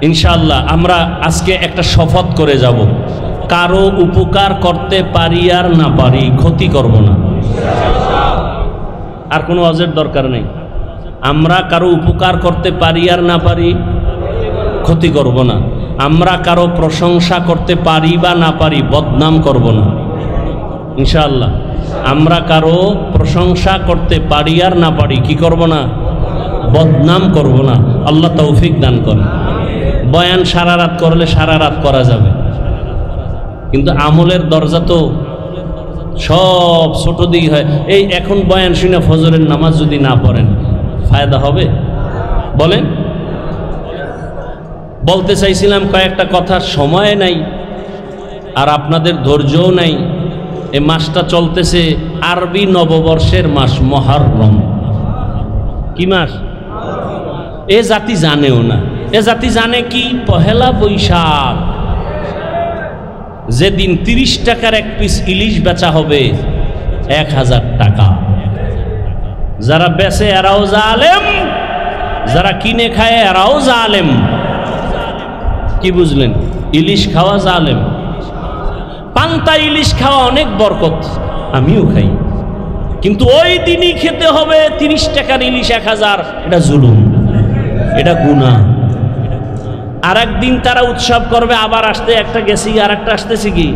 [SPEAKER 1] ইনশাআল্লাহ আমরা আজকে একটা শপথ করে যাব, কারো উপকার করতে পারি আর না পারি, ক্ষতি করব না। আর কোনো ওয়াজের দরকার নেই। আমরা কারো উপকার করতে পারি আর না পারি, ক্ষতি করব না। আমরা কারো প্রশংসা করতে পারি বা না পারি, বদনাম করব না ইনশাআল্লাহ। আমরা কারো প্রশংসা করতে পারি আর না পারি, কি করব না? বদনাম করব না। আল্লাহ তৌফিক দান করেন। বয়ান সারা রাত করলে সারা রাত করা যাবে, কিন্তু আমলের দরজা তো সব ছোট দিক হয়। এই এখন বয়ান শুনে ফজরের নামাজ যদি না পড়েন, ফায়দা হবে? বলেন। বলতে চাইছিলাম কয়েকটা কথার সময় নাই, আর আপনাদের ধৈর্যও নাই। এই মাসটা চলতেছে আরবি নববর্ষের মাস, মুহররম। কি মাস? এ জাতি জানেও না। এ জাতি জানে কি? পহেলা বৈশাখ, যেদিন 30 টাকার এক পিস ইলিশ বেচা হবে 1000 টাকা। যারা বেচে এরাও জালেম, যারা কিনে খায় এরাও জালেম। কি বুঝলেন? ইলিশ খাওয়া জালেম। পান্তা ইলিশ খাওয়া অনেক বরকত, আমিও খাই, কিন্তু ওই দিনই খেতে হবে 30 টাকার ইলিশ 1000। এটা জুলুম, এটা গুনাহ। আর একদিন তারা উৎসব করবে, আবার আসতে একটা গেছি, আর একটা আসতেছি কি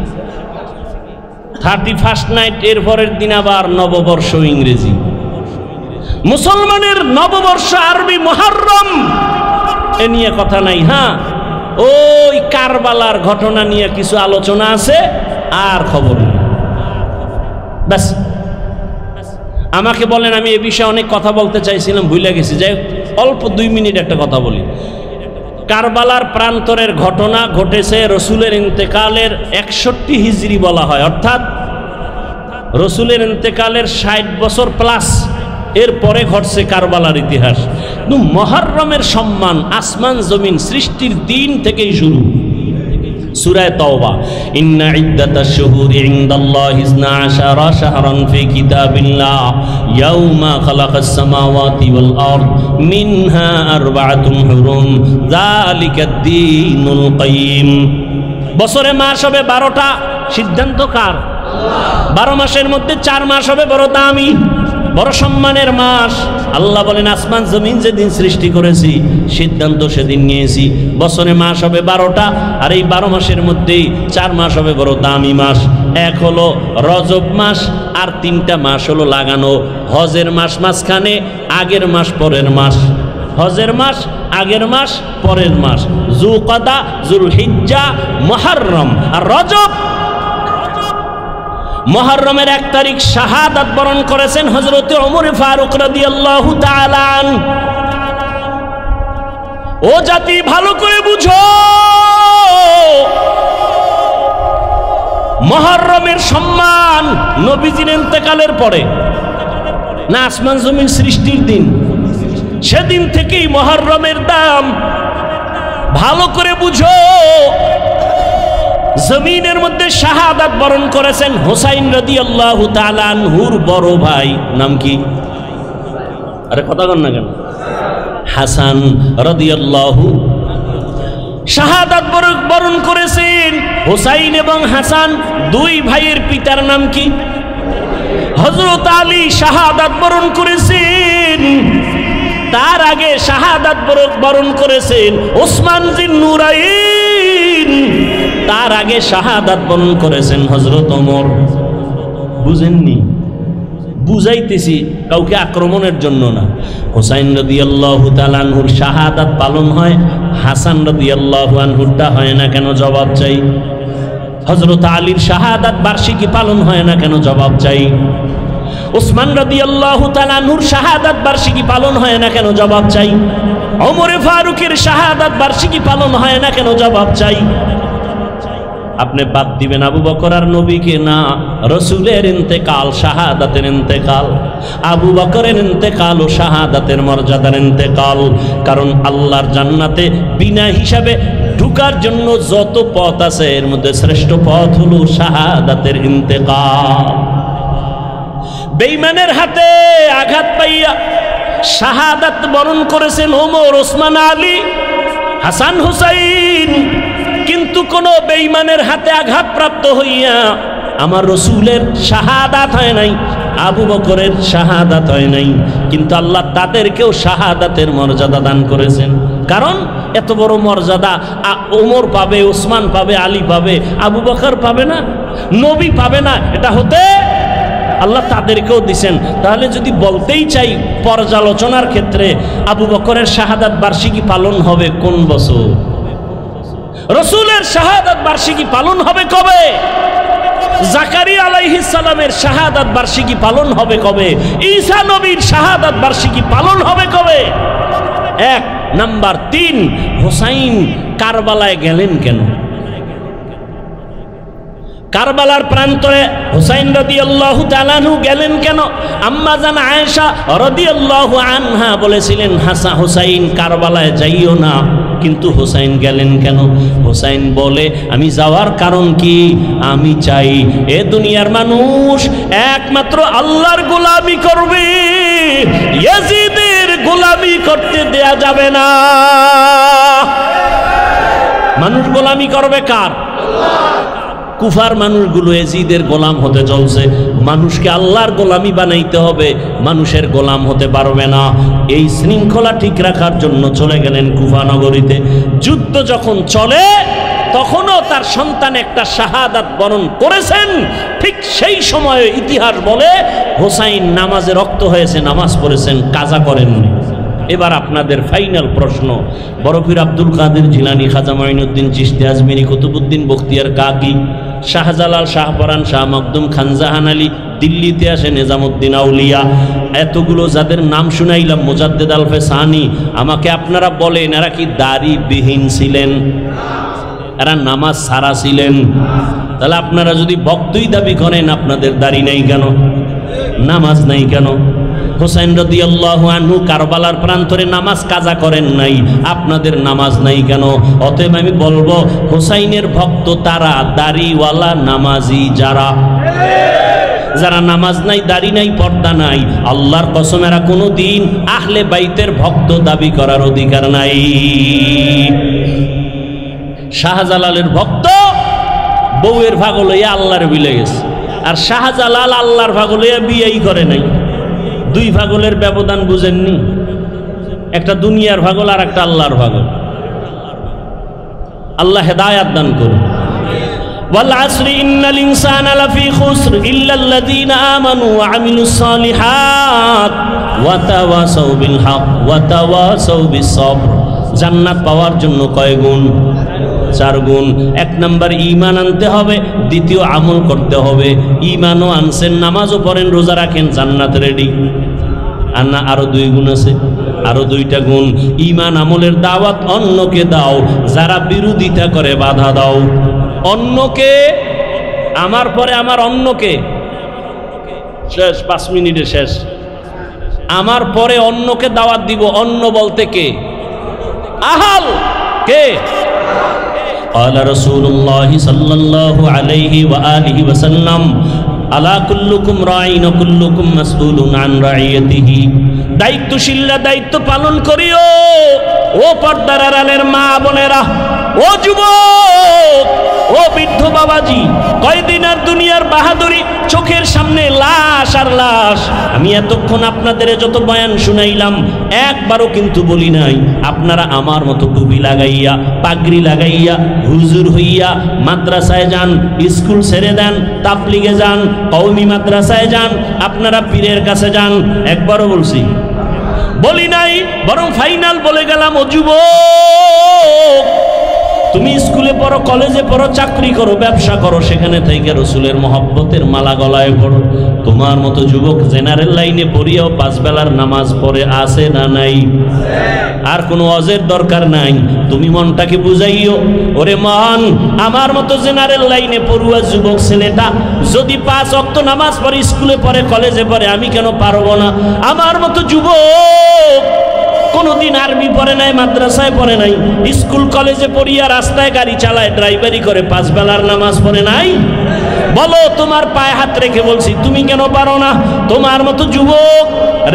[SPEAKER 1] 31st নাইট, এর পরের দিন আবার নববর্ষ ইংরেজি। মুসলমানের নববর্ষ আরবি মুহররম, এ নিয়ে কথা নাই। হ্যাঁ, ওই কারবালার ঘটনা নিয়ে কিছু আলোচনা আছে, আর খবর নেই। ব্যাস। আমাকে বলেন, আমি এ বিষয়ে অনেক কথা বলতে চাইছিলাম, ভুলে গেছি। যাই অল্প 2 মিনিট একটা কথা বলি। কারবালার প্রান্তরের ঘটনা ঘটেছে রসুলের ইন্তেকালের 61 হিজরি বলা হয়, অর্থাৎ রসুলের ইন্তেকালের 60 বছর প্লাস এরপরে ঘটছে কারবালার ইতিহাস। কিন্তু মুহররমের সম্মান আসমান জমিন সৃষ্টির দিন থেকেই শুরু। সূরা তাওবা, ইন্না ইদ্দাতাশ শুহুরি ইনদাল্লাহি 12 শাহরান ফি কিতাবিল্লাহ ইয়াউমা খালাকাস সামাওয়াতি ওয়াল আরদ মিনহা আরবাআতুন হুরুম যালিকাদ দীনুল কাইয়্যিম। বছরে মাস হবে 12টা, সিদ্ধান্ত কার? 12 মাসের মধ্যে 4 মাস হবে বড় দামি। বড় সম্মানের মাস। আল্লাহ বলেন আসমান জমিন যেদিন সৃষ্টি করেছি সিদ্ধান্ত সেদিন নিয়েছি বছরে মাস হবে 12টা, আর এই 12 মাসের মধ্যেই 4 মাস হবে বড় দামি মাস। এক হলো রজব মাস, আর 3টা মাস হলো লাগানো। হজের মাস মাঝখানে, আগের মাস পরের মাস। হজের মাস আগের মাস পরের মাস, যুলকাদা, যুলহিজ্জা, মুহররম আর রজব। মুহররমের 1 তারিখ শাহাদাত বরণ করেছেন হযরত ওমর ফারুক রাদিয়াল্লাহু তাআলা আনহু। ও জাতি ভালো করে বুঝো, মুহররমের সম্মান নবীজির ইন্তেকালের পরে না, আসমান জমিন সৃষ্টির দিন, সেদিন থেকেই মুহররমের দাম। ভালো করে বুঝো, জমিনের মধ্যে শাহাদাত বরণ করেছেন হুসাইন রাদিয়াল্লাহু তাআলা আনহুর বড় ভাই, নাম কি? আরে কথা বল না কেন? হাসান রাদিয়াল্লাহু শাহাদাত বরণ করেছেন। হুসাইন এবং হাসান 2 ভাইয়ের পিতার নাম কি? হযরত আলী শাহাদাত বরণ করেছেন। তার আগে শাহাদাত বরণ করেছেন ওসমান জিন্নুরাইন। তার আগে শাহাদাত বরণ করেছেন হযরত ওমর। বুঝেননি? বুঝাইতেছি, কাউকে আক্রমণের জন্য না। হুসাইন রাদিয়াল্লাহু তাআলা আনহুর শাহাদাত পালন হয়, হাসান রাদিয়াল্লাহু আনহুরটা হয় না কেন? জবাব চাই। হযরত আলীর শাহাদাত বার্ষিকী পালন হয় না কেন? জবাব চাই। ওসমান রাদিয়াল্লাহু তাআলা আনহুর শাহাদাত বার্ষিকী পালন হয় না কেন? জবাব চাই। ওমর ফারুকের শাহাদাত বার্ষিকী পালন হয় না কেন? জবাব চাই। আপনি বাদ দিবেন আবু বকর আর নবীকে? না, রসুলের ইন্তেকাল শাহাদাতের ইন্তেকাল, আবু বকরের ইন্তেকাল ও শাহাদাতের মর্যাদার ইন্তেকাল। কারণ আল্লাহর জান্নাতে বিনা হিসাবে ঢুকার জন্য যত পথ আছে এর মধ্যে শ্রেষ্ঠ পথ হলো শাহাদাতের ইন্তেকাল। বেঈমানের হাতে আঘাত পাইয়া শাহাদাত বরণ করেছেন ওমর, ওসমান, আলী, হাসান, হুসাইন। কিন্তু কোন বেঈমানের হাতে আঘাতপ্রাপ্ত হইয়া আমার রসুলের শাহাদাত হয় নাই, আবু বকরের শাহাদাত হয় নাই। কিন্তু আল্লাহ তাদেরকেও শাহাদাতের মর্যাদা দান করেছেন। কারণ এত বড় মর্যাদা ওমর পাবে, ওসমান পাবে, আলী পাবে, আবু বকর পাবে না, নবী পাবে না। এটা হতে আল্লাহ তাদেরকেও দিছেন। তাহলে যদি বলতেই চাই পর্যালোচনার ক্ষেত্রে, আবু বকরের শাহাদাত বার্ষিকী পালন হবে কোন বছর? রসুলের শাহাদাত বার্ষিকী পালন হবে কবে? জাকারিয়া আলাইহিস সালামের শাহাদাত বার্ষিকী পালন হবে কবে? ঈসা নবীর শাহাদাত বার্ষিকী পালন হবে কবে? 1 নাম্বার। 3, হুসাইন কারবালায় গেলেন কেন? কারবালার প্রান্তরে হুসাইন রাদিয়াল্লাহু তাআলা আনহু গেলেন কেন? আম্মা জান আয়েশা রাদিয়াল্লাহু আনহা বলেছিলেন হুসাইন কারবালায় যাইও না, কিন্তু হুসাইন গেলেন কেন? হুসাইন বলে আমি যাওয়ার কারণ কি? আমি চাই এ দুনিয়ার মানুষ একমাত্র আল্লাহর গোলামি করবে, ইয়াজিদের গোলামি করতে দেয়া যাবে না। মানুষ গোলামি করবে কার? কুফার মানুষগুলো ইয়াজিদের গোলাম হতে চলছে। মানুষকে আল্লাহর গোলামি বানাইতে হবে, মানুষের গোলাম হতে পারবে না। এই শৃঙ্খলা ঠিক রাখার জন্য চলে গেলেন কুফা নগরীতে। যুদ্ধ যখন চলে তখনও তার সন্তান একটা শাহাদাত বরণ করেছেন। ঠিক সেই সময়ে ইতিহাস বলে হুসাইন নামাজে রক্ত হয়েছে, নামাজ পড়েছেন, কাজা করেননি। এবার আপনাদের ফাইনাল প্রশ্ন, বড় পীর আব্দুল কাদের জিলানী, খাজা মাইনুদ্দিন চিশতি আজমিরি, কুতুবউদ্দিন বখতিয়ার কাকি, শাহজালাল, শাহপরান, শাহ মখদুম, খানজাহান আলী, দিল্লিতে আসে নিজামুদ্দিন আউলিয়া, এতগুলো যাদের নাম শুনাইলাম, মুজাদ্দেদ আলফে সানি, আমাকে আপনারা বলেন এরা কি দাড়িবিহীন ছিলেন? এরা নামাজ ছাড়া ছিলেন? তাহলে আপনারা যদি ভক্তই দাবি করেন আপনাদের দাড়ি নাই কেন, নামাজ নাই কেন? হুসাইন রাদিয়াল্লাহু আনহু কারবালার প্রান্তরে নামাজ কাজা করেন নাই, আপনাদের নামাজ নাই কেন? অতএব আমি বলবো হুসাইনের ভক্ত তারা, দাড়িওয়ালা নামাজি যারা, যারা নামাজ নাই, দাড়ি নাই, পর্দা নাই, আল্লাহর কসম এরা কোনো দিন আহলে বাইতের ভক্ত দাবি করার অধিকার নাই। শাহজালালের ভক্ত বউয়ের ভাগ লইয়া আল্লাহর বিলে গেছে, আর শাহজালাল আল্লাহর ভাগ লইয়া বিয়েই করে নাই। দুই পাগলের ব্যবধান বুঝেননি? একটা দুনিয়ার পাগল আর একটা আল্লাহর পাগল। আল্লাহ হেদায়াত দান করুন। ওয়াল আসরি ইন্নাল ইনসানা লাফি খুসর ইল্লাল্লাযীনা আমানু ওয়া আমিলুস সালিহাত ওয়া তাওয়াসাউ বিল হক ওয়া তাওয়াসাউ বিস সবর। জান্নাত পাওয়ার জন্য কয় গুণ? 4 গুণ। 1 নাম্বার ঈমান আনতে হবে, দ্বিতীয় আমল করতে হবে। ঈমানও আনছেন, নামাজও পড়েন, রোজা রাখেন, জান্নাত রেডি। আর না আরো 2 গুণ আছে, আরো 2টা গুণ। ঈমান আমলের দাওয়াত অন্যকে দাও, যারা বিরোধিতা করে বাধা দাও। অন্যকে, আমার পরে আমার অন্যকে, শেষ 5 মিনিটে শেষ। আমার পরে অন্যকে দাওয়াত দিব। অন্য বলতে কে? আহাল কে? قال رسول الله صلى الله عليه وآله وسلم আলা কুল্লুকুম রাঈন ওয়া কুল্লুকুম মাসউলুন আন রাইয়াতিহি। দায়িত্বশীলরা দায়িত্ব পালন করিও। ও পর্দার আড়ালের মা বোনেরা, ও যুবক, ও বৃদ্ধ বাবাজি, কয়দিন আর দুনিয়ার বাহাদুরি, চোখের সামনে লাশ আর লাশ। আমি এতক্ষণ আপনাদের যত বয়ান শুনাইলাম একবারও কিন্তু বলি নাই আপনারা আমার মতো টুপি লাগাইয়া, পাগড়ি লাগাইয়া, হুজুর হইয়া মাদ্রাসায় যান, স্কুল ছেড়ে দেন, তাবলিগে যান, কওমি মাদ্রাসায় যান, আপনারা পীরের কাছে যান। একবারও বলছি? বলি নাই। বরং ফাইনাল বলে গেলাম, ও যুবক, তুমি স্কুলে পড়ো, কলেজে পড়ো, চাকরি করো, ব্যবসা করো, সেখানে থেকে রসুলের মহব্বতের মালা গলায় পড়ো। তোমার মতো যুবক জেনারেল লাইনে পড়িয়াও 5 বেলার নামাজ পড়ে আছে না নাই? আর কোনো অজের দরকার নাই। তুমি মনটাকে বুঝাইও, ওরে মন, আমার মতো জেনারেল লাইনে পড়ুয়া যুবক ছেলেটা যদি 5 ওয়াক্ত নামাজ পড়ে, স্কুলে পড়ে, কলেজে পড়ে, আমি কেন পারবো না? আমার মতো যুবক কোনদিন আর্মি পড়ে নাই, মাদ্রাসায় পড়ে নাই, স্কুল কলেজে পড়িয়া রাস্তায় গাড়ি চালায়, ড্রাইভারি করে, 5 বেলার নামাজ পড়ে নাই? বলো, তোমার পায়ে হাত রেখে বলছি, তুমি কেন পারো না? তোমার মতো যুবক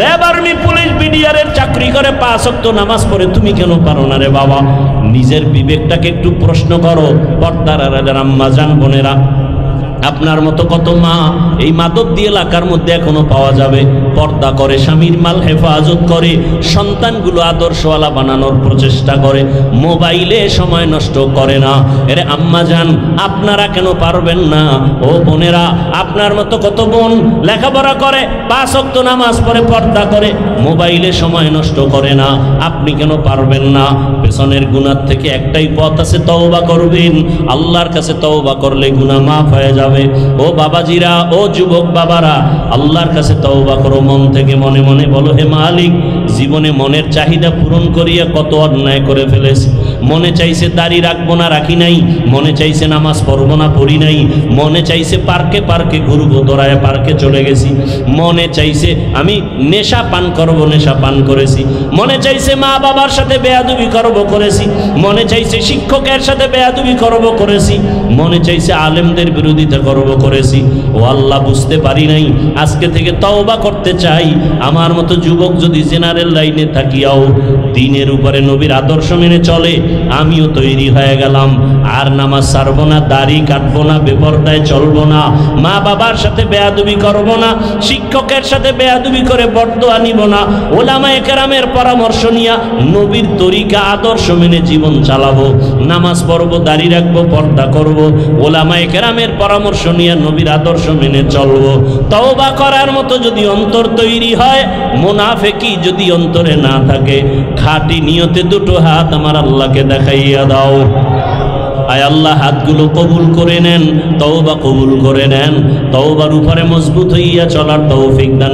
[SPEAKER 1] র্যাব, আর্মি, পুলিশ, বিডিআরের চাকরি করে, 5 ওয়াক্ত নামাজ পড়ে, তুমি কেন পারো না রে বাবা? নিজের বিবেকটাকে একটু প্রশ্ন করো। পর্দার আড়ালের আম্মা জান বোনেরা, আপনার মতো কত মা এই মাদকদি এলাকার মধ্যে এখনো পাওয়া যাবে। পর্দা করে, স্বামীর মাল হেফাজত করে, সন্তানগুলো আদর্শওয়ালা বানানোর প্রচেষ্টা করে, মোবাইলে সময় নষ্ট করে না। এরে আম্মা জান, আপনারা কেন পারবেন না? ও বোনেরা, আপনার মতো কত বোন লেখাপড়া করে, 5 ওয়াক্ত নামাজ পড়ে, পর্দা করে, মোবাইলে সময় নষ্ট করে না। আপনি কেন পারবেন না? পেছনের গুনাহ থেকে একটাই পথ আছে, তওবা করবেন। আল্লাহর কাছে তওবা করলে গুনাহ মাফ হয়ে যাবে। ও বাবাজিরা, ও যুবক বাবারা, আল্লাহর কাছে তওবা করো মন থেকে। মনে মনে বলো, হে মালিক, জীবনে মনের চাহিদা পূরণ করিয়া কত অন্যায় করে ফেলেছি। মনে চাইছে দাড়ি রাখবো না, রাখি নাই। মনে চাইছে নামাজ পড়বো না, পড়ি নাই। মনে চাইছে পার্কে পার্কে ঘুরবো, দৌড়ায় পার্কে চলে গেছি। মনে চাইছে আমি নেশা পান করবো, নেশা পান করেছি। মনে চাইছে মা বাবার সাথে বেয়াদবি করবো, করেছি। মনে চাইছে শিক্ষকের সাথে বেয়াদবি করবো, করেছি। মনে চাইছে আলেমদের বিরোধিতা করবো, করেছি। ও আল্লাহ, বুঝতে পারি নাই। আজকে থেকে তওবা করতে চাই। আমার মতো যুবক যদি জেনারেল লাইনে থাকিয়াও দিনের উপরে নবীর আদর্শ মেনে চলে, আমিও তৈরি হয়ে গেলাম। আর নামাজ ছাড়বো না, দাড়ি কাটবো না, বেপরদায় চলবো না, মা বাবার সাথে বেয়াদবি করবো না, শিক্ষকের সাথে বেয়াদবি করে বরদোয়া নিব না। ওলামায়ে কেরামের পরামর্শ নিয়া নবীর তরিকা আদর্শ মেনে জীবন চালাবো। নামাজ পড়বো, দাড়ি রাখবো, পর্দা করবো, ওলামায়ে কেরামের পরামর্শ নিয়ে নবীর আদর্শ মেনে চলবো। তওবা করার মতো যদি অন্তর তৈরি হয়, মুনাফিকি যদি অন্তরে না থাকে, খাঁটি নিয়তে 2টো হাত আমার আল্লাহকে দেখাইয়া দাও। আয় আল্লাহ, হাতগুলো কবুল করে নেন, তওবা কবুল করে নেন, তওবার উপরে মজবুত হইয়া চলার তৌফিক দান।